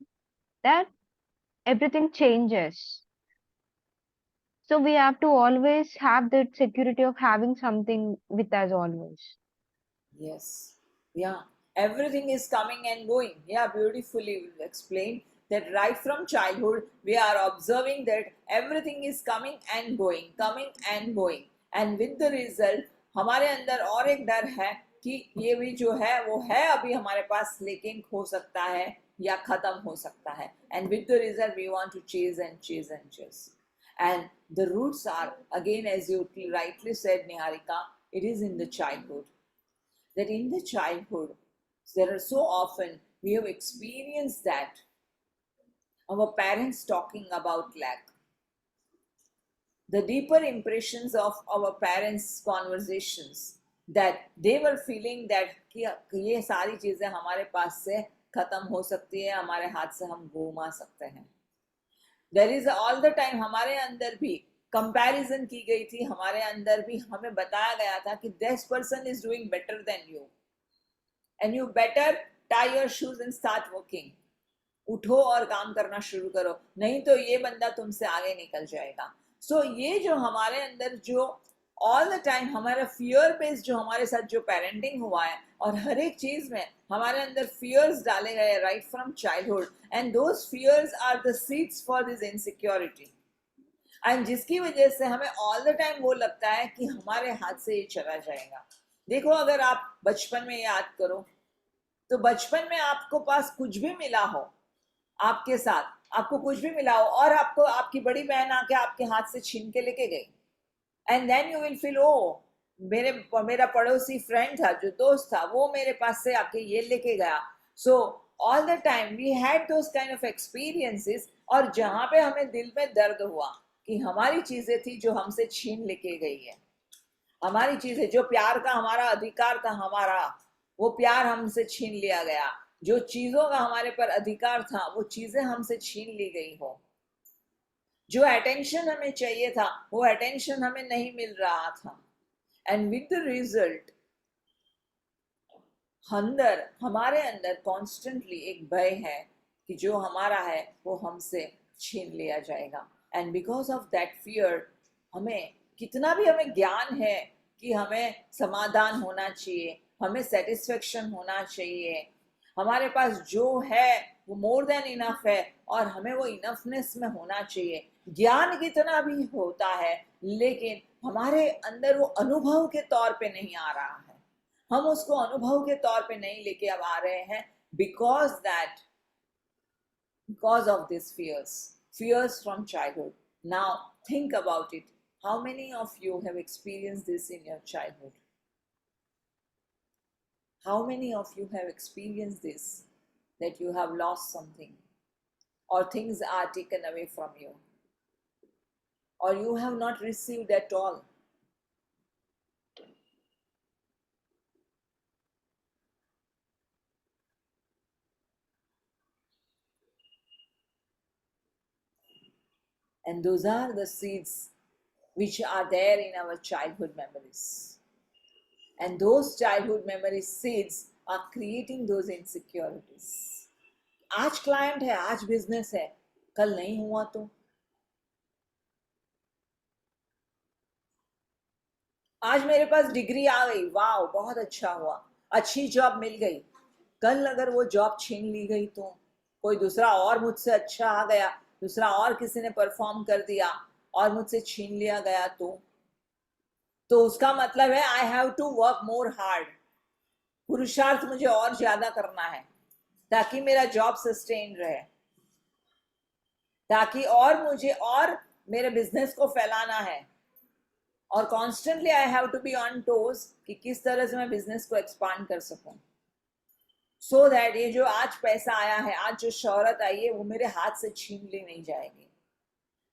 S3: everything changes. So we have to always have that security of having something with us always.
S1: Yes. Yeah. Everything is coming and going. Yeah, beautifully explained that right from childhood we are observing that everything is coming and going, and with the result हमारे अंदर और एक डर है कि ये भी जो है वो है अभी हमारे पास लेकिन खो सकता है या खत्म हो सकता है, and with the result we want to chase and chase and chase. And the roots are, again, as you rightly said, Niharika, it is in the childhood. That in the childhood, there are so often we have experienced that our parents talking about lack. The deeper impressions of our parents' conversations, that they were feeling that कि ये सारी चीजें हमारे पास से खत्म हो सकती है, हमारे हाथ से हम घुमा सकते हैं. There is all the time हमारे अंदर भी कंपैरिजन की गई थी, हमारे अंदर भी हमें बताया गया था कि this person is doing better than you and you better tie your shoes and start working. उठो और काम करना शुरू करो, नहीं तो ये बंदा तुमसे आगे निकल जाएगा. So ये जो हमारे अंदर जो all the time हमारा fear based जो हमारे साथ जो parenting हुआ है और हर एक चीज में हमारे अंदर fears डाले गए right from childhood, and those fears are the seeds for this insecurity. And जिसकी वजह से हमें all the time वो लगता है कि हमारे हाथ से ये चला जाएगा. देखो अगर आप बचपन में याद करो तो बचपन में आपको पास कुछ भी मिला हो, आपके साथ आपको कुछ भी मिला हो और आपको आपकी बड़ी बहन आके आपके हाथ से छीन के लेके गई, and then you will feel, oh, मेरा पड़ोसी फ्रेंड था, जो दोस्त था, वो मेरे पास से आके ये लेके गया. So all the time we had those kind of experiences. और जहां पे हमें दिल में दर्द हुआ कि हमारी चीजें थी जो हमसे छीन लेके गई है, हमारी चीजें, जो प्यार का हमारा अधिकार था, हमारा वो प्यार हमसे छीन लिया गया, जो चीजों का हमारे पर अधिकार था वो चीजें हमसे छीन ली गई हो, जो अटेंशन हमें चाहिए था वो अटेंशन हमें नहीं मिल रहा था. एंड विद द रिजल्ट, हमारे अंदर कॉन्स्टेंटली एक भय है कि जो हमारा है वो हमसे छीन लिया जाएगा. And because of that fear, हमें कितना भी हमें ज्ञान है कि हमें समाधान होना चाहिए, हमें सेटिस्फेक्शन होना चाहिए, हमारे पास जो है वो मोर देन इनफ है और हमें वो इनफनेस में होना चाहिए, ज्ञान कितना भी होता है, लेकिन हमारे अंदर वो अनुभव के तौर पे नहीं आ रहा है, हम उसको अनुभव के तौर पे नहीं लेके अब आ रहे हैं. Because of this fears from childhood. Now think about it. How many of you have experienced this in your childhood? How many of you have experienced this, that you have lost something, or things are taken away from you, or you have not received at all? And those are the seeds which are there in our childhood memories. And those childhood memory seeds are creating those insecurities. आज client है, आज business है, कल नहीं हुआ तो? आज मेरे पास डिग्री आ गई, वाह बहुत अच्छा हुआ, अच्छी जॉब मिल गई, कल अगर वो जॉब छीन ली गई तो? कोई दूसरा और मुझसे अच्छा आ गया, दूसरा और किसी ने परफॉर्म कर दिया और मुझसे छीन लिया गया तो उसका मतलब है I have to work more hard. पुरुषार्थ मुझे और ज्यादा करना है ताकि मेरा जॉब सस्टेन रहे, ताकि और मुझे और मेरे बिजनेस को फैलाना है, और constantly I have to be on toes कि किस तरह से मैं बिजनेस को एक्सपांड कर सकूं, सो दैट ये जो आज पैसा आया है, आज जो शोहरत आई है, वो मेरे हाथ से छीन ली नहीं जाएगी.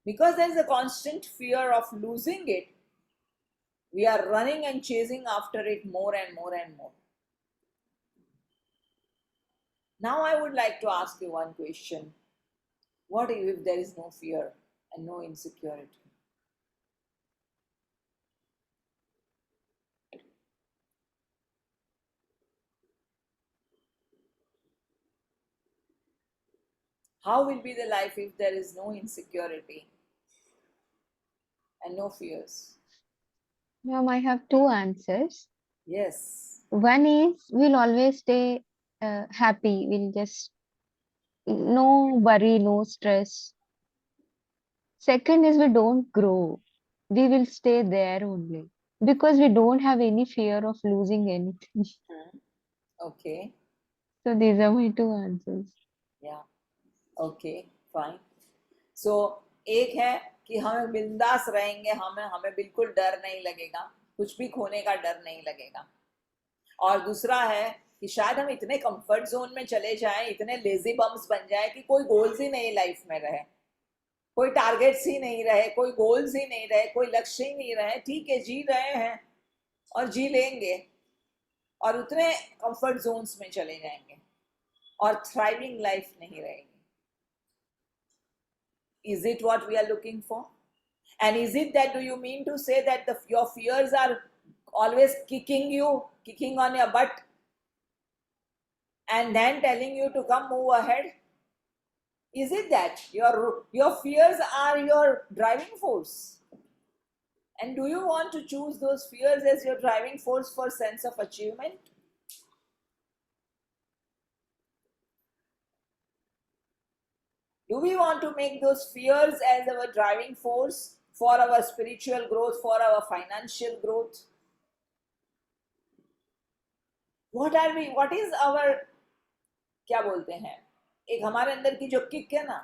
S1: Because there is a constant fear of losing it, we are running and chasing after it more and more and more. Now I would like to ask you one question. What if there is no fear and no insecurity? How will be the life if there is no insecurity and no fears?
S3: Ma'am, I have two answers.
S1: Yes.
S3: One is we'll always stay happy. We'll just no worry, no stress. Second is we don't grow. We will stay there only because we don't have any fear of losing anything.
S1: Okay.
S3: So these are my two answers.
S1: Yeah. Okay. Fine. So एक है कि हमें बिंदास रहेंगे, हमें बिल्कुल डर नहीं लगेगा, कुछ भी खोने का डर नहीं लगेगा. और दूसरा है कि शायद हम इतने कंफर्ट जोन में चले जाएं, इतने लेजी बम्स बन जाएं कि कोई गोल्स ही नहीं लाइफ में रहे, कोई टारगेट्स ही नहीं रहे, कोई गोल्स ही नहीं रहे, कोई लक्ष्य ही नहीं रहे. ठीक है, जी रहे हैं और जी लेंगे और उतने कंफर्ट जोन्स में चले जाएंगे और थ्राइविंग लाइफ नहीं रहेगी. Is it what we are looking for? And is it that, do you mean to say that your fears are always kicking on your butt and then telling you to come move ahead? Is it that your fears are your driving force? And do you want to choose those fears as your driving force for sense of achievement? Do we want to make those fears as our driving force for our spiritual growth, for our financial growth? What is our, क्या बोलते हैं, एक हमारे अंदर की जो kick है ना,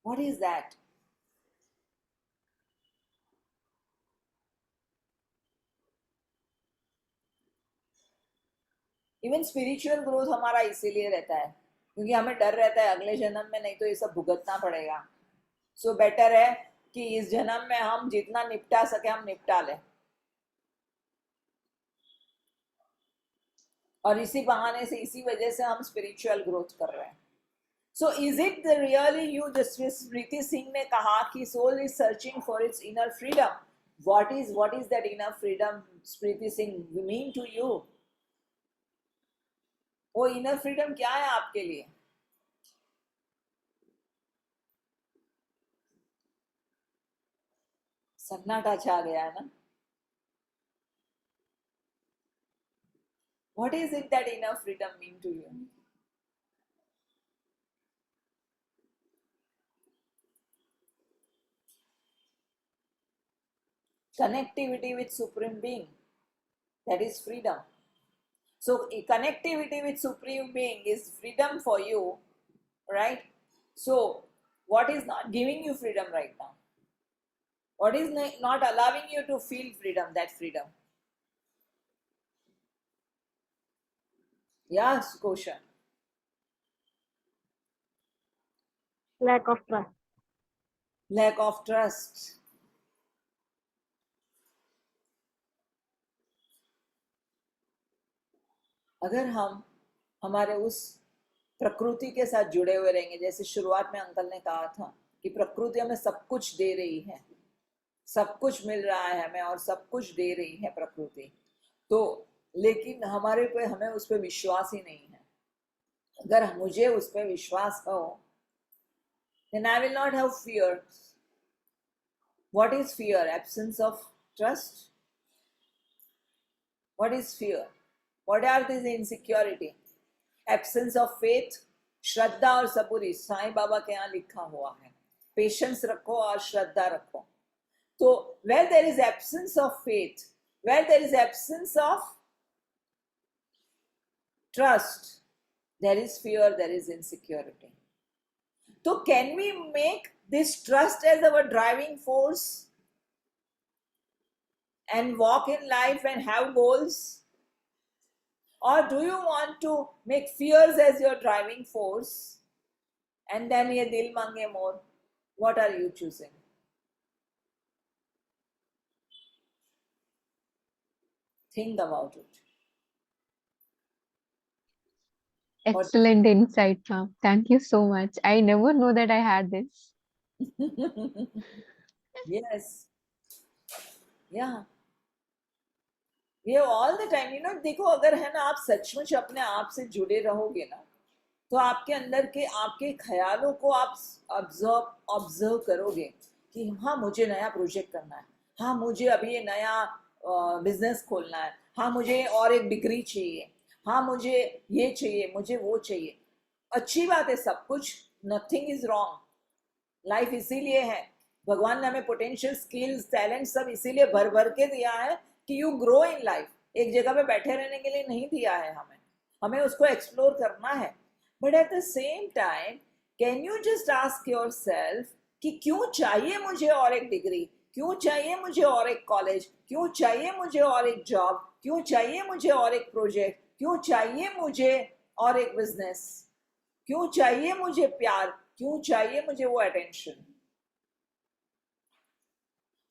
S1: what is that? Even spiritual growth हमारा इसीलिए रहता है क्योंकि हमें डर रहता है अगले जन्म में नहीं तो ये सब भुगतना पड़ेगा. सो बेटर है कि इस जन्म में हम जितना निपटा सके हम निपटा लें, और इसी बहाने से इसी वजह से हम स्पिरिचुअल ग्रोथ कर रहे हैं. So is it the really you, just Smriti Singh ने कहा कि soul is searching for its inner freedom. what is that inner freedom, Smriti Singh, mean to you? वो इनर फ्रीडम क्या है आपके लिए? सन्नाटा छा गया है ना. What is it that inner freedom mean to you? Connectivity with Supreme Being, that is freedom. So connectivity with Supreme Being is freedom for you, right? So what is not giving you freedom right now? What is not allowing you to feel freedom, that freedom? Yes, Kosha.
S4: Lack of trust.
S1: Lack of trust. अगर हम हमारे उस प्रकृति के साथ जुड़े हुए रहेंगे, जैसे शुरुआत में अंकल ने कहा था कि प्रकृति हमें सब कुछ दे रही है, सब कुछ मिल रहा है हमें और सब कुछ दे रही है प्रकृति, तो लेकिन हमारे पे हमें उस पर विश्वास ही नहीं है. अगर मुझे उस पर विश्वास हो, then I will not have fear. What is fear? Absence of trust. What is fear? What are these insecurity? Absence of faith. श्रद्धा और सबूरी साईं बाबा के यहाँ लिखा हुआ है. पेशेंस रखो और श्रद्धा रखो. तो where there is absence of faith, where there is absence of trust, there is fear, there is insecurity. So can we make this trust as our driving force and walk in life and have goals? Or do you want to make fears as your driving force and then ye dil mange more? What are you choosing? Think about it.
S3: Excellent insight, ma'am. Thank you so much. I never know that I had this.
S1: Yes. Yeah. We have all the time, देखो अगर है ना आप सचमुच अपने आप से जुड़े रहोगे ना, तो आपके अंदर के आपके ख्यालों को आप ऑब्जर्व करोगे कि हाँ मुझे नया प्रोजेक्ट करना है, हाँ मुझे अभी ये नया बिजनेस खोलना है, हाँ मुझे और एक डिग्री चाहिए, हाँ मुझे ये चाहिए, मुझे वो चाहिए. अच्छी बात है सब कुछ, नथिंग इज रॉन्ग. लाइफ इसीलिए है, भगवान ने हमें पोटेंशियल स्किल्स टैलेंट सब इसीलिए भर भर के दिया है कि यू ग्रो इन लाइफ. एक जगह पे बैठे रहने के लिए नहीं दिया है हमें उसको एक्सप्लोर करना है. But at the same time can you just ask your self कि क्यों चाहिए मुझे और एक डिग्री, क्यों चाहिए मुझे और एक कॉलेज, क्यों चाहिए मुझे और एक जॉब, क्यों चाहिए मुझे और एक प्रोजेक्ट, क्यों चाहिए मुझे और एक बिजनेस, क्यों चाहिए मुझे प्यार, क्यों चाहिए मुझे वो अटेंशन.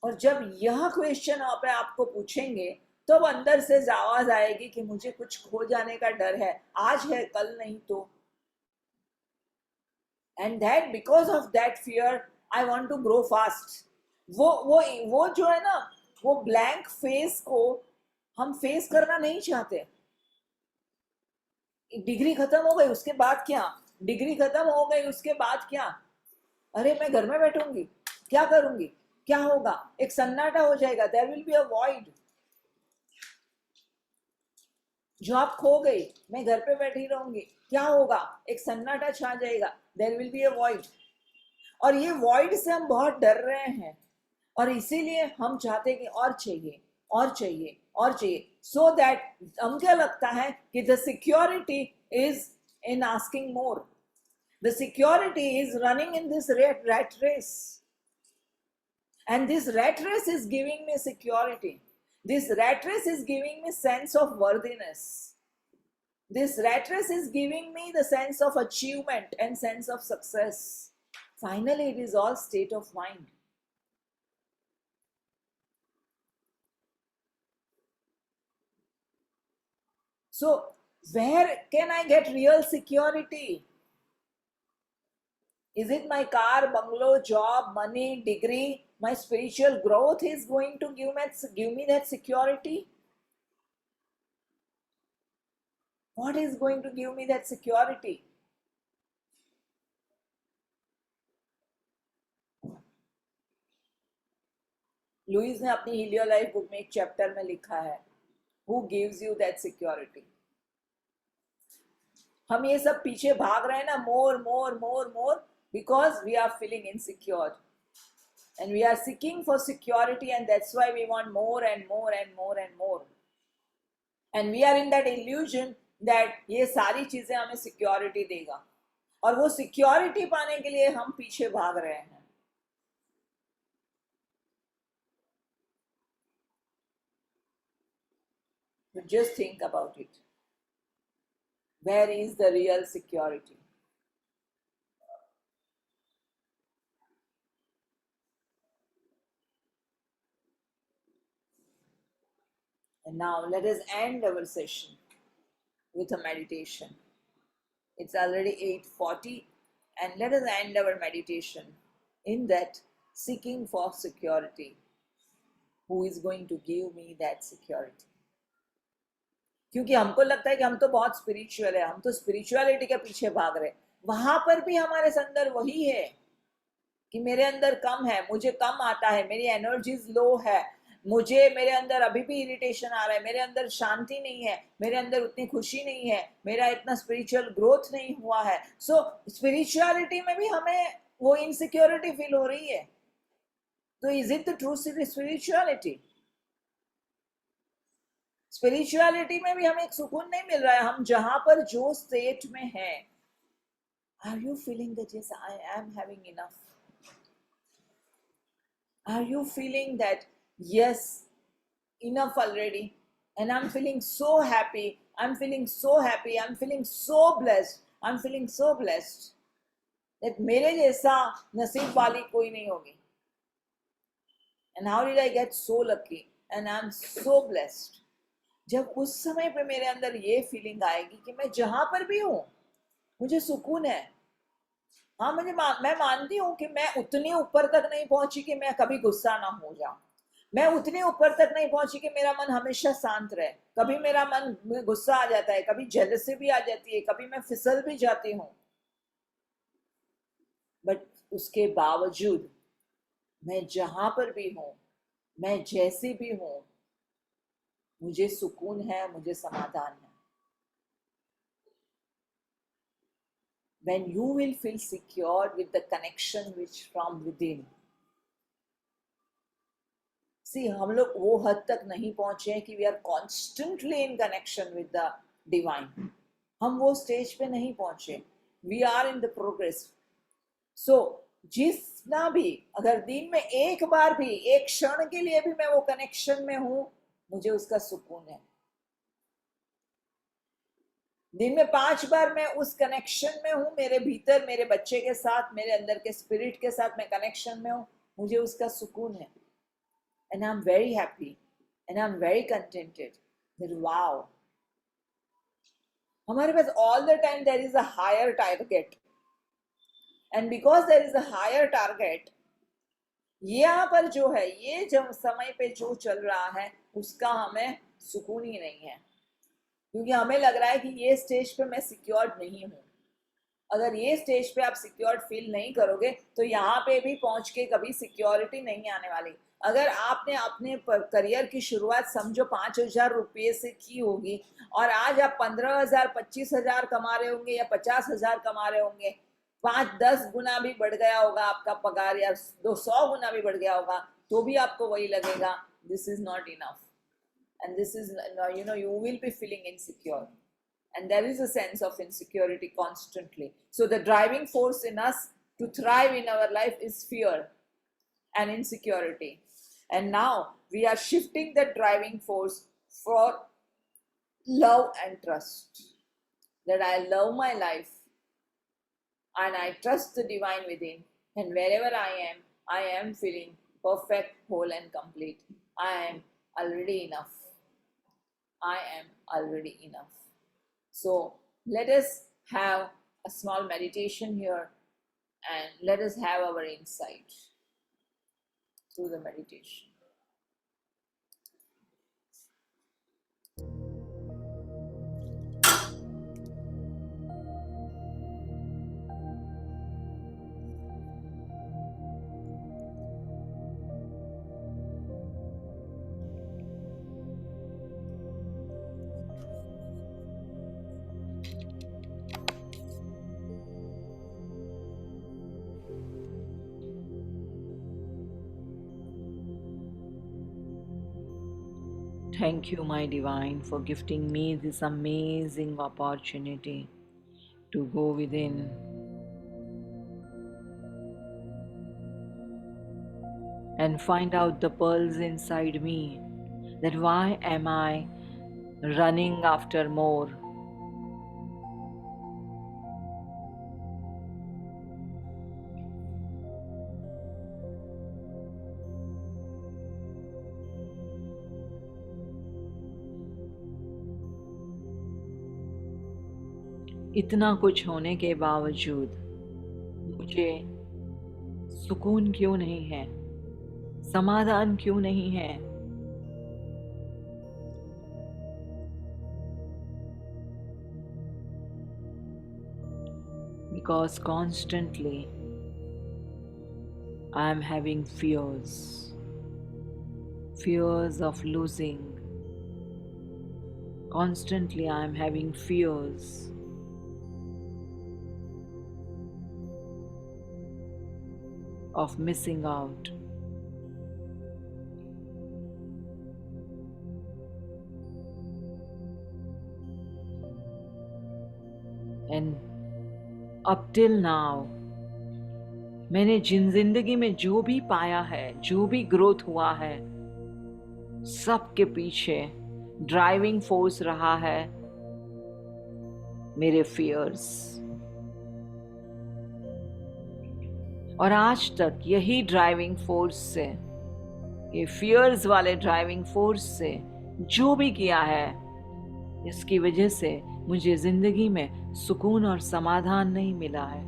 S1: और जब यह क्वेश्चन आप आपको पूछेंगे तो अब अंदर से आवाज आएगी कि मुझे कुछ खो जाने का डर है, आज है कल नहीं तो. And that because of that fear I want to grow fast. वो जो है ना, वो ब्लैंक फेस को हम फेस करना नहीं चाहते. डिग्री खत्म हो गई उसके बाद क्या, डिग्री खत्म हो गई उसके बाद क्या, अरे मैं घर में बैठूंगी, क्या करूंगी, क्या होगा, एक सन्नाटा हो जाएगा, there will be a void. Job खो गई, मैं घर पे बैठी रहूंगी, क्या होगा, एक सन्नाटा छा जाएगा, there will be a void. और ये वॉइड से हम बहुत डर रहे हैं और इसीलिए हम चाहते हैं कि और चाहिए और चाहिए और चाहिए. सो दैट हम क्या लगता है कि the security is in asking more, the security is running in this rat race. And this rat race is giving me security. This rat race is giving me sense of worthiness. This rat race is giving me the sense of achievement and sense of success. Finally, it is all state of mind. So, where can I get real security? Is it my car, bungalow, job, money, degree? My spiritual growth is going to give me that security? What is going to give me that security? Louise ने अपनी heal your life book में एक chapter में लिखा है, Who gives you that security? हम ये सब पीछे भाग रहे हैं ना, more, more, more, more, because we are feeling insecure. And we are seeking for security, and that's why we want more and more and more and more. And we are in that illusion that ये सारी चीजें हमें security देगा. और वो security पाने के लिए हम पीछे भाग रहे हैं. So just think about it. Where is the real security? And now let us end our session with a meditation. It's already 8:40, and let us end our meditation in that seeking for security. Who is going to give me that security? क्योंकि हमको लगता है कि हम तो बहुत spiritual है, हम तो स्पिरिचुअलिटी के पीछे भाग रहे हैं. वहां पर भी हमारे अंदर वही है कि मेरे अंदर कम है, मुझे कम आता है, मेरी एनर्जीज लो है, मुझे मेरे अंदर अभी भी इरिटेशन आ रहा है, मेरे अंदर शांति नहीं है, मेरे अंदर उतनी खुशी नहीं है, मेरा इतना स्पिरिचुअल ग्रोथ नहीं हुआ है. सो स्पिरिचुअलिटी में भी हमें वो इनसिक्योरिटी फील हो रही है. तो is it the true spirituality? Spirituality में भी हमें एक सुकून नहीं मिल रहा है. हम जहां पर जो स्टेट में है, are you feeling that yes I am having enough? Are you feeling that, yes, enough already? And I'm feeling so happy. I'm feeling so happy. I'm feeling so blessed. I'm feeling so blessed that मेरे जैसा नसीब वाली कोई नहीं होगी. And how did I get so lucky? And I'm so blessed. जब उस समय पे मेरे अंदर ये फीलिंग आएगी कि मैं जहां पर भी हूं मुझे सुकून है. हाँ, मैं मानती हूँ कि मैं उतनी ऊपर तक नहीं पहुंची कि मैं कभी गुस्सा ना हो जाऊं. मैं उतनी ऊपर तक नहीं पहुंची कि मेरा मन हमेशा शांत रहे. कभी मेरा मन में गुस्सा आ जाता है, कभी जेलसी भी आ जाती है, कभी मैं फिसल भी जाती हूँ. बट उसके बावजूद मैं जहां पर भी हूँ, मैं जैसी भी हूँ, मुझे सुकून है, मुझे समाधान है. When you will feel secure with the connection which from within. See, हम लोग वो हद तक नहीं पहुंचे हैं कि we are constantly in connection with the divine. हम वो स्टेज पे नहीं पहुंचे. We are in the progress. So, जितना भी अगर दिन में एक बार भी, एक क्षण के लिए भी मैं वो कनेक्शन में हूं, मुझे उसका सुकून है. दिन में 5 बार मैं उस कनेक्शन में हूं, मेरे भीतर, मेरे बच्चे के साथ, मेरे अंदर के स्पिरिट के साथ मैं कनेक्शन में हूं, मुझे उसका सुकून है. And I'm very happy and I'm very contented that wow, हमारे पास all the time there is a higher target, and because there is a higher target, यहाँ पर जो है, ये जब समय पे जो चल रहा है उसका हमें सुकून ही नहीं है. क्योंकि हमें लग रहा है कि ये स्टेज पे मैं सिक्योर्ड नहीं हूँ. अगर ये स्टेज पे आप सिक्योर्ड फील नहीं करोगे तो यहाँ पे भी पहुंच के कभी सिक्योरिटी नहीं आने वाली. अगर आपने अपने करियर की शुरुआत समझो 5,000 रुपये से की होगी और आज आप 15,000, 25,000 कमा रहे होंगे या 50,000 कमा रहे होंगे, 5-10 गुना भी बढ़ गया होगा आपका पगार या 200 गुना भी बढ़ गया होगा, तो भी आपको वही लगेगा, this is not enough. And this is, you will be feeling insecure. And there is a sense of insecurity constantly. So the driving force in us to thrive in our life is fear and insecurity. And now we are shifting that driving force for love and trust. that I love my life and I trust the divine within, and wherever I am feeling perfect, whole, and complete. I am already enough. I am already enough. So let us have a small meditation here and let us have our insight through the meditation. Thank you, my divine, for gifting me this amazing opportunity to go within and find out the pearls inside me, that why am I running after more? इतना कुछ होने के बावजूद मुझे सुकून क्यों नहीं है, समाधान क्यों नहीं है? Because constantly I am having fears of losing. Constantly I am having fears of missing out. And up till now, मैंने जिंदगी में जो भी पाया है, जो भी ग्रोथ हुआ है, सबके पीछे ड्राइविंग फोर्स रहा है मेरे फियर्स। और आज तक यही ड्राइविंग फोर्स से, ये फियर्स वाले ड्राइविंग फोर्स से जो भी किया है, इसकी वजह से मुझे जिंदगी में सुकून और समाधान नहीं मिला है।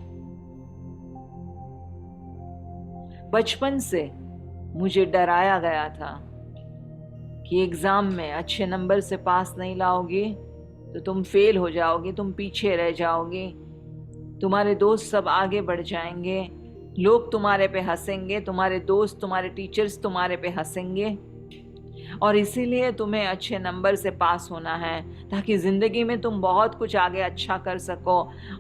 S1: बचपन से मुझे डराया गया था कि एग्जाम में अच्छे नंबर से पास नहीं लाओगी तो तुम फेल हो जाओगी, तुम पीछे रह जाओगी, तुम्हारे दोस्त सब आगे बढ़ जाएंगे, लोग तुम्हारे पे हंसेंगे, तुम्हारे दोस्त, तुम्हारे टीचर्स तुम्हारे पे हंसेंगे, और इसीलिए तुम्हें अच्छे नंबर से पास होना है ताकि ज़िंदगी में तुम बहुत कुछ आगे अच्छा कर सको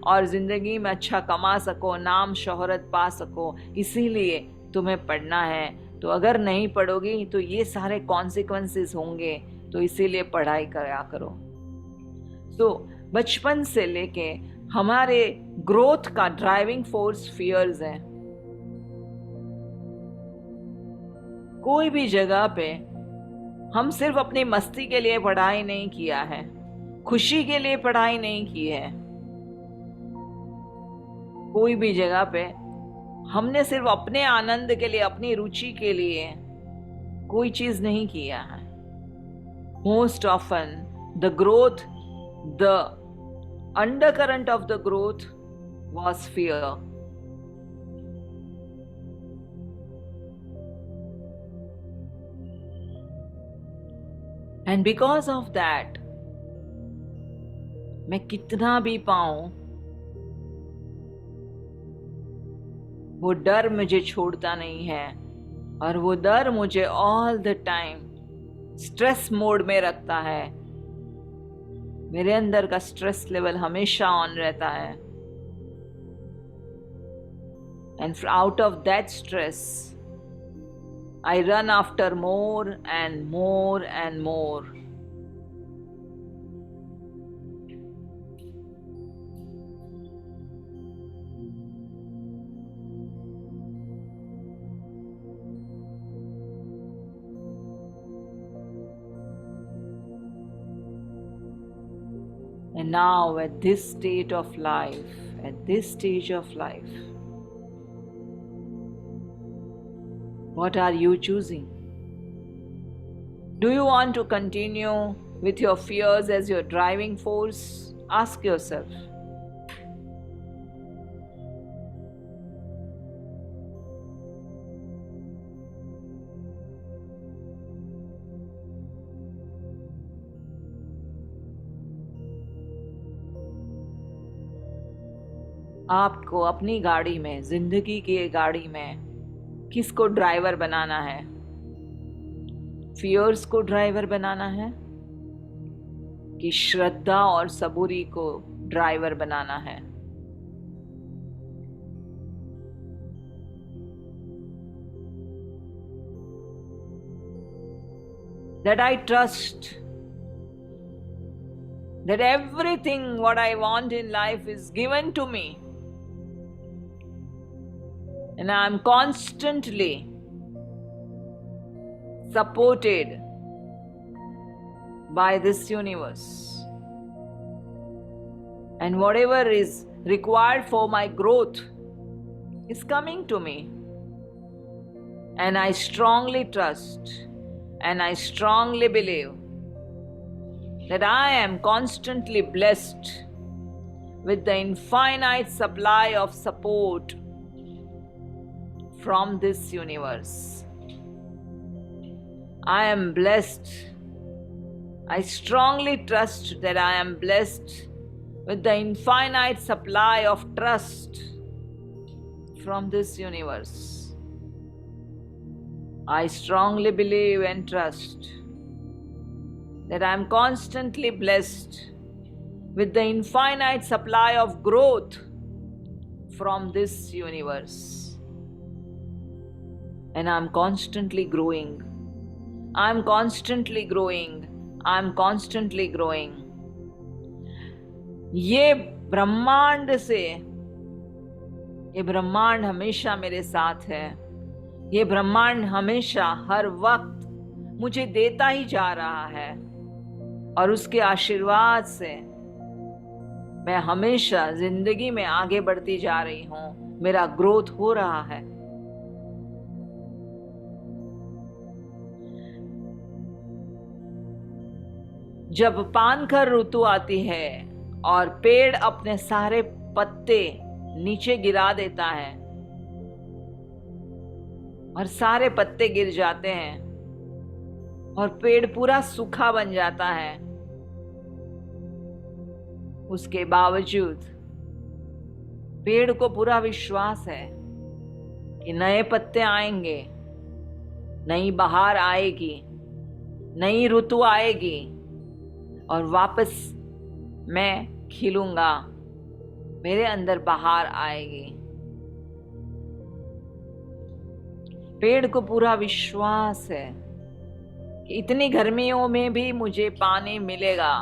S1: और ज़िंदगी में अच्छा कमा सको, नाम शोहरत पा सको, इसीलिए तुम्हें पढ़ना है। तो अगर नहीं पढ़ोगी तो ये सारे कॉन्सिक्वेंसेस होंगे, तो इसीलिए पढ़ाई करा करो। तो बचपन से लेके हमारे ग्रोथ का ड्राइविंग फोर्स फियर्स है। कोई भी जगह पे हम सिर्फ अपनी मस्ती के लिए पढ़ाई नहीं किया है, खुशी के लिए पढ़ाई नहीं की है। कोई भी जगह पे हमने सिर्फ अपने आनंद के लिए, अपनी रुचि के लिए कोई चीज नहीं किया है। Most often the growth, the undercurrent of the growth was fear. And because of that, मैं कितना भी पाऊं, वो डर मुझे छोड़ता नहीं है, और वो डर मुझे all the time stress mode में रखता है। मेरे अंदर का स्ट्रेस लेवल हमेशा ऑन रहता है। And out of that stress, I run after more and more and more. And now, at this state of life, at this stage of life, what are you choosing? Do you want to continue with your fears as your driving force? Ask yourself. आपको अपनी गाड़ी में, जिंदगी की गाड़ी में किसको driver बनाना है? फियर्स को ड्राइवर बनाना है कि श्रद्धा और सबूरी को ड्राइवर बनाना है? That I trust that everything what I want in life is given to me. And I am constantly supported by this universe. And whatever is required for my growth is coming to me. And I strongly trust and I strongly believe that I am constantly blessed with the infinite supply of support from this universe. I am blessed. I strongly trust that I am blessed with the infinite supply of trust from this universe. I strongly believe and trust that I am constantly blessed with the infinite supply of growth from this universe. And I am constantly growing. I am constantly growing. I am constantly growing. ये ब्रह्मांड से, ये ब्रह्मांड हमेशा मेरे साथ है. ये ब्रह्मांड हमेशा हर वक्त मुझे देता ही जा रहा है और उसके आशीर्वाद से मैं हमेशा जिंदगी में आगे बढ़ती जा रही हूँ. मेरा ग्रोथ हो रहा है. जब पानखर ऋतु आती है और पेड़ अपने सारे पत्ते नीचे गिरा देता है और सारे पत्ते गिर जाते हैं और पेड़ पूरा सूखा बन जाता है, उसके बावजूद पेड़ को पूरा विश्वास है कि नए पत्ते आएंगे, नई बहार आएगी, नई ऋतु आएगी और वापस मैं खिलूंगा, मेरे अंदर बहार आएगी. पेड़ को पूरा विश्वास है कि इतनी गर्मियों में भी मुझे पानी मिलेगा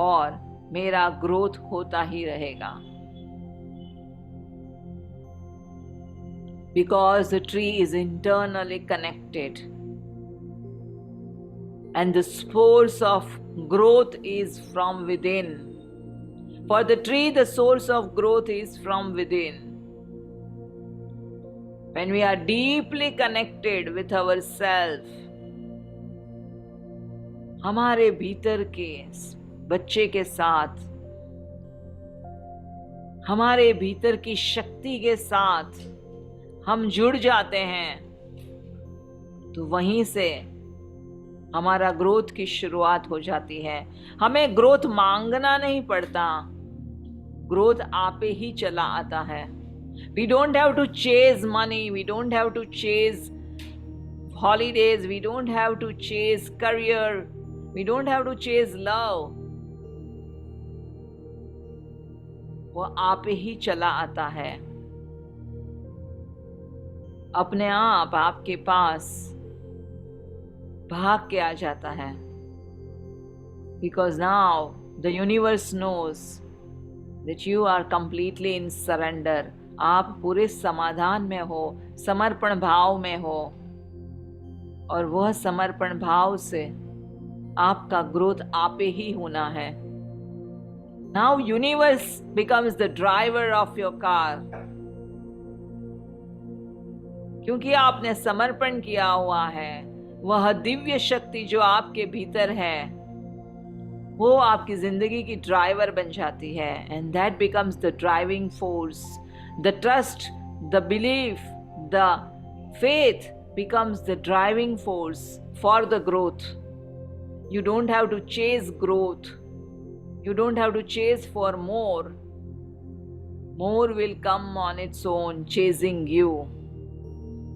S1: और मेरा ग्रोथ होता ही रहेगा. Because the tree is internally connected and the source of growth is from within. For the tree, the source of growth is from within. When we are deeply connected with ourselves, हमारे भीतर के बच्चे के साथ, हमारे भीतर की शक्ति के साथ हम जुड़ जाते हैं, तो वहीं से हमारा ग्रोथ की शुरुआत हो जाती है. हमें ग्रोथ मांगना नहीं पड़ता, ग्रोथ आपे ही चला आता है. We don't have to chase money, we don't have to chase holidays, we don't have to chase career, we don't have to chase love. वो आपे ही चला आता है, अपने आप आपके पास भाग के आ जाता है. Because now the universe knows that you are completely in surrender. आप पूरे समाधान में हो, समर्पण भाव में हो और वह समर्पण भाव से आपका ग्रोथ आपे ही होना है. Now universe becomes the driver of your car. क्योंकि आपने समर्पण किया हुआ है, वह दिव्य शक्ति जो आपके भीतर है वो आपकी जिंदगी की ड्राइवर बन जाती है. And that becomes the driving force. The trust, the belief, the faith becomes the driving force for the growth. You don't have to chase growth. You don't have to chase for more. More will come on its own, chasing you.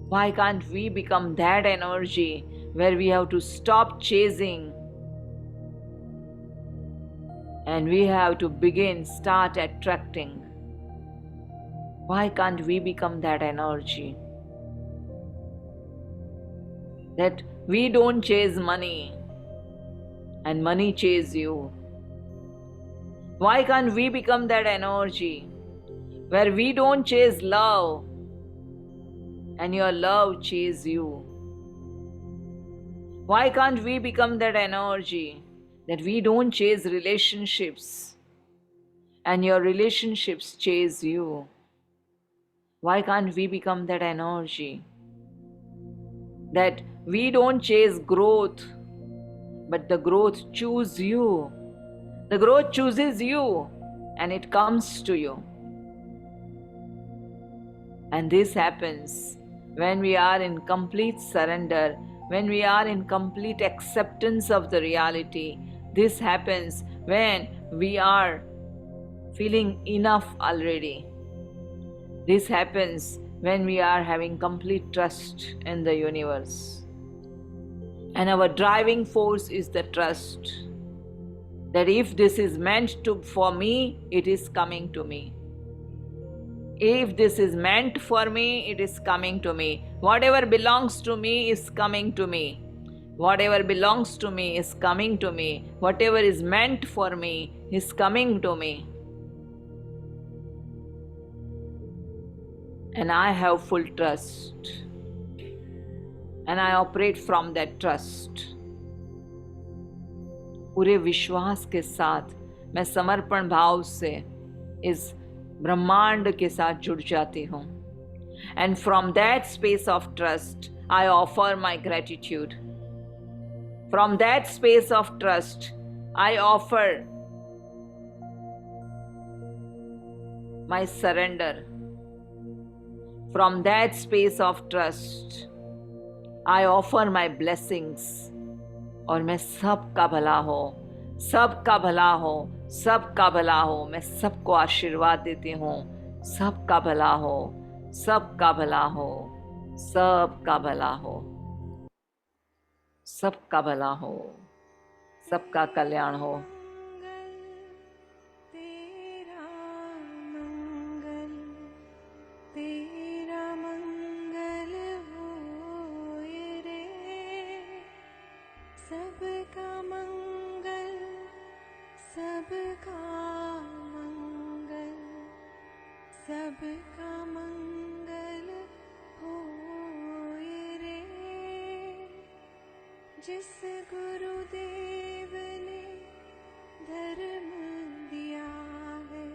S1: Why can't we become that energy where we have to stop chasing and we have to start attracting? Why can't we become that energy? That we don't chase money and money chase you. Why can't we become that energy where we don't chase love and your love chase you? Why can't we become that energy that we don't chase relationships and your relationships chase you? Why can't we become that energy that we don't chase growth, but the growth chooses you? The growth chooses you and it comes to you. And this happens when we are in complete surrender, when we are in complete acceptance of the reality. This happens when we are feeling enough already. This happens when we are having complete trust in the universe. And our driving force is the trust that if this is meant for me, it is coming to me. If this is meant for me, it is coming to me. Whatever belongs to me is coming to me. Whatever belongs to me is coming to me. Whatever is meant for me is coming to me. And I have full trust. And I operate from that trust. पूरे विश्वास के साथ मैं समर्पण भाव से इस ब्रह्मांड के साथ जुड़ जाती हूँ. And from that space of trust, I offer my gratitude. From that space of trust, I offer my surrender. From that space of trust, I offer my blessings. और मैं सबका भला हो, सबका भला हो, सबका भला हो. मैं सबको आशीर्वाद देती हूँ. सबका भला हो, सबका भला हो, सबका भला हो, सबका भला हो, सबका कल्याण हो.
S5: सबका मंगल, सबका मंगल, सबका मंगल होए रे. जिस गुरुदेव ने धर्म दिया है,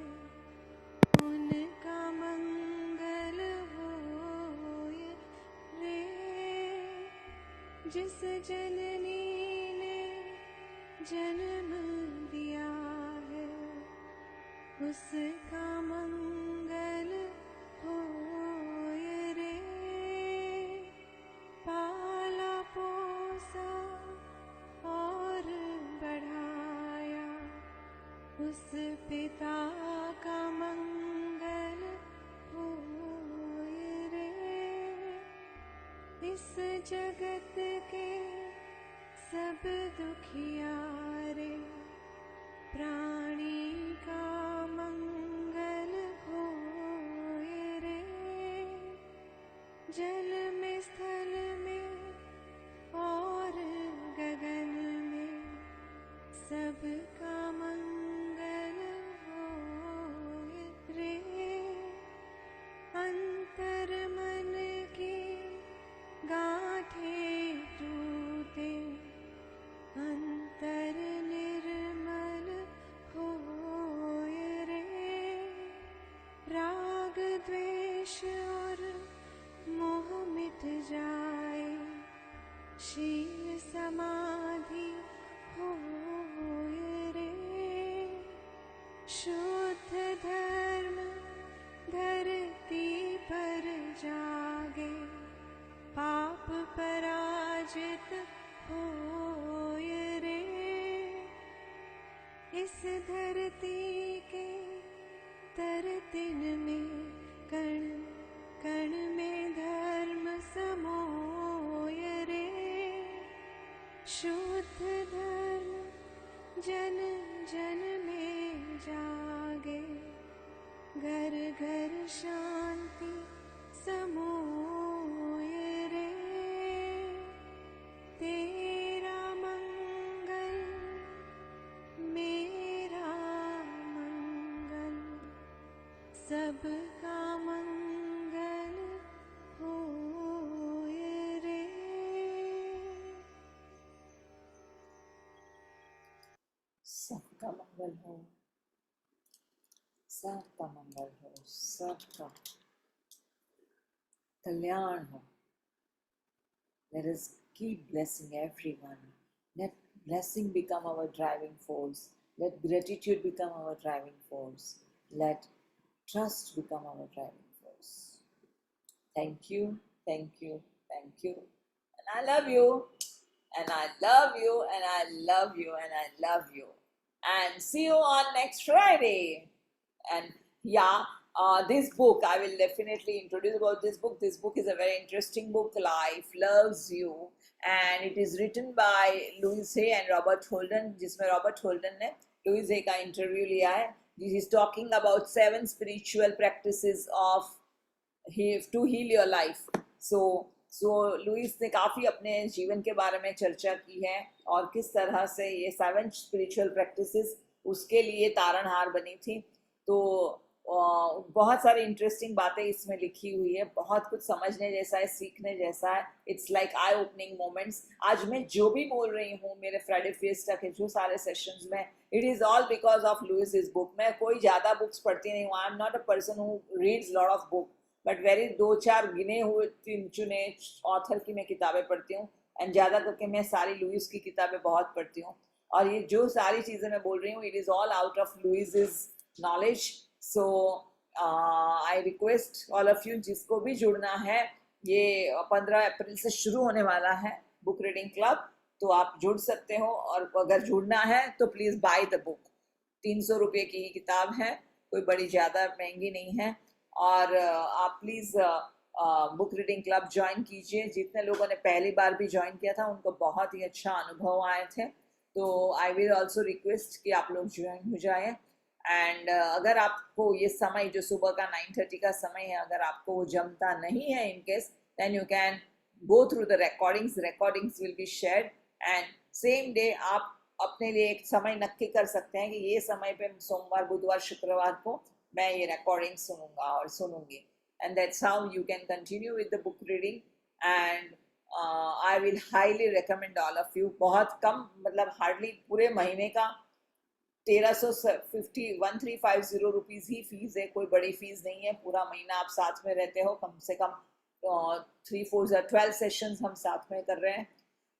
S5: उनका मंगल होए रे. जिस जननी जन्म दिया है, उसका मंगल होए रे. पाला पोसा और बढ़ाया, उस पिता का मंगल होए रे. इस जगत के सब दुखियारे प्राणी का मंगल होए रे. जल में, स्थल में और गगन में सबका मंगल होए रे. अंतर मन की गांठें टूटे, अंत शुद्ध धर्म धरती पर जागे, पाप पराजित होय रे। इस धरती के तरतिन में कण कण में धर्म समोय रे। शुद्ध धर्म जन जन में जागे, घर घर शांति समोय रे। तेरा मंगल मेरा मंगल, सबका मंगल होय रे।
S1: सबका मंगल हो, सबका मंगल हो, सबका कल्याण हो. Let us keep blessing everyone. Let blessing become our driving force. Let gratitude become our driving force. Let trust become our driving force. Thank you, thank you, thank you. And I love you. And I love you, and I love you, and I love you. And see you on next Friday. And yeah, this book, I will definitely introduce about this book. This book is a very interesting book, Life Loves You. And it is written by Louise Hay and Robert Holden, जिसमें Robert Holden ने Louise Hay का interview लिया है. He is talking about 7 spiritual practices of to heal your life. So Louise ने काफ़ी अपने जीवन के बारे में चर्चा की है और किस तरह से ये 7 स्पिरिचुअल प्रैक्टिसेस उसके लिए तारणहार बनी थी. तो बहुत सारी इंटरेस्टिंग बातें इसमें लिखी हुई है, बहुत कुछ समझने जैसा है, सीखने जैसा है. It's like I opening moments. आज मैं जो भी बोल रही हूँ मेरे फ्राइडे फिएस्टा के जो सारे सेशंस में, it is all because of Louise is book. मैं कोई ज़्यादा बुक्स पढ़ती नहीं हूँ. I am not a person who reads lot of book, but very 2-4 गिने हुए 3 चुने ऑथर की मैं किताबें पढ़ती हूँ. एंड ज़्यादा करके मैं सारी लुइस की किताबें बहुत पढ़ती हूँ. और ये जो सारी चीज़ें मैं बोल रही हूँ, it is all out of Louise knowledge. So I request all of you, जिसको भी जुड़ना है, ये 15 अप्रैल से शुरू होने वाला है बुक रीडिंग क्लब, तो आप जुड़ सकते हो. और अगर जुड़ना है तो प्लीज़ बाय द बुक. 300 रुपये की ही किताब है, कोई बड़ी ज़्यादा महंगी नहीं है. और आप please book reading club join कीजिए. जितने लोगों ने पहली बार भी ज्वाइन किया था उनको बहुत ही अच्छा अनुभव आए थे. तो आई विल ऑल्सो रिक्वेस्ट कि आप लोग ज्वाइन हो जाएं. एंड अगर आपको ये समय जो सुबह का 9:30 का समय है, अगर आपको वो जमता नहीं है in case, then you can go through the recordings will be shared. And same day आप अपने लिए एक समय नक्की कर सकते हैं कि ये समय पे सोमवार, बुधवार, शुक्रवार को मैं ये रिकॉर्डिंग सुनूंगा और सुनूंगी. And that's how you can continue with the book reading. And I will highly recommend all of you. बहुत कम, मतलब हार्डली पूरे महीने का 1350 रुपीज़ ही फीस है. कोई बड़ी फीस नहीं है. पूरा महीना आप साथ में रहते हो, कम से कम 3-4-12 सेशंस हम साथ में कर रहे हैं.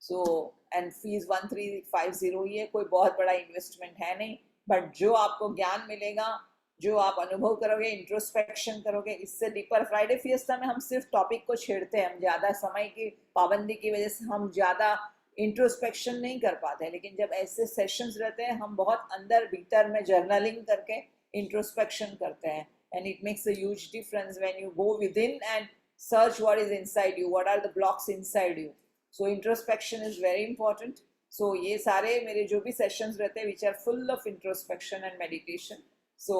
S1: सो एंड फीस 1350 ही है. कोई बहुत बड़ा इन्वेस्टमेंट है नहीं, बट जो आपको ज्ञान मिलेगा, जो आप अनुभव करोगे, इंट्रोस्पेक्शन करोगे, इससे डीपर. फ्राइडे फिएस्टा में हम सिर्फ टॉपिक को छेड़ते हैं. हम ज़्यादा समय की पाबंदी की वजह से हम ज़्यादा इंट्रोस्पेक्शन नहीं कर पाते, लेकिन जब ऐसे सेशंस रहते हैं हम बहुत अंदर भीतर में जर्नलिंग करके इंट्रोस्पेक्शन करते हैं. And it makes a huge difference when you go within and search what is inside you, what are the blocks inside you. So introspection is very important. So ये सारे मेरे जो भी sessions रहते हैं which are full of introspection and meditation. So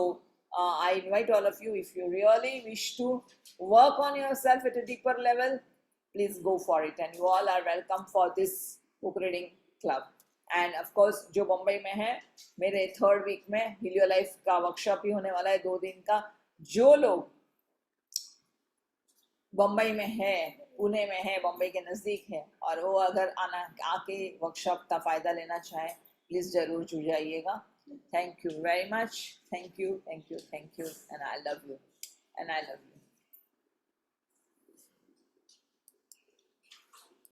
S1: I invite all of you, if you really wish to work on yourself at a deeper level, please go for it. And you all are welcome for this book reading club. And of course, जो बम्बई में है, मेरे 3rd week में Helio life का workshop भी होने वाला है 2 दिन का. जो लोग बम्बई में है, पुणे में है, बम्बई के नज़दीक है, और वो अगर आके वर्कशॉप का फ़ायदा लेना चाहे, प्लीज़ ज़रूर जुड़ जाइएगा. Thank you very much. Thank you. And I love you.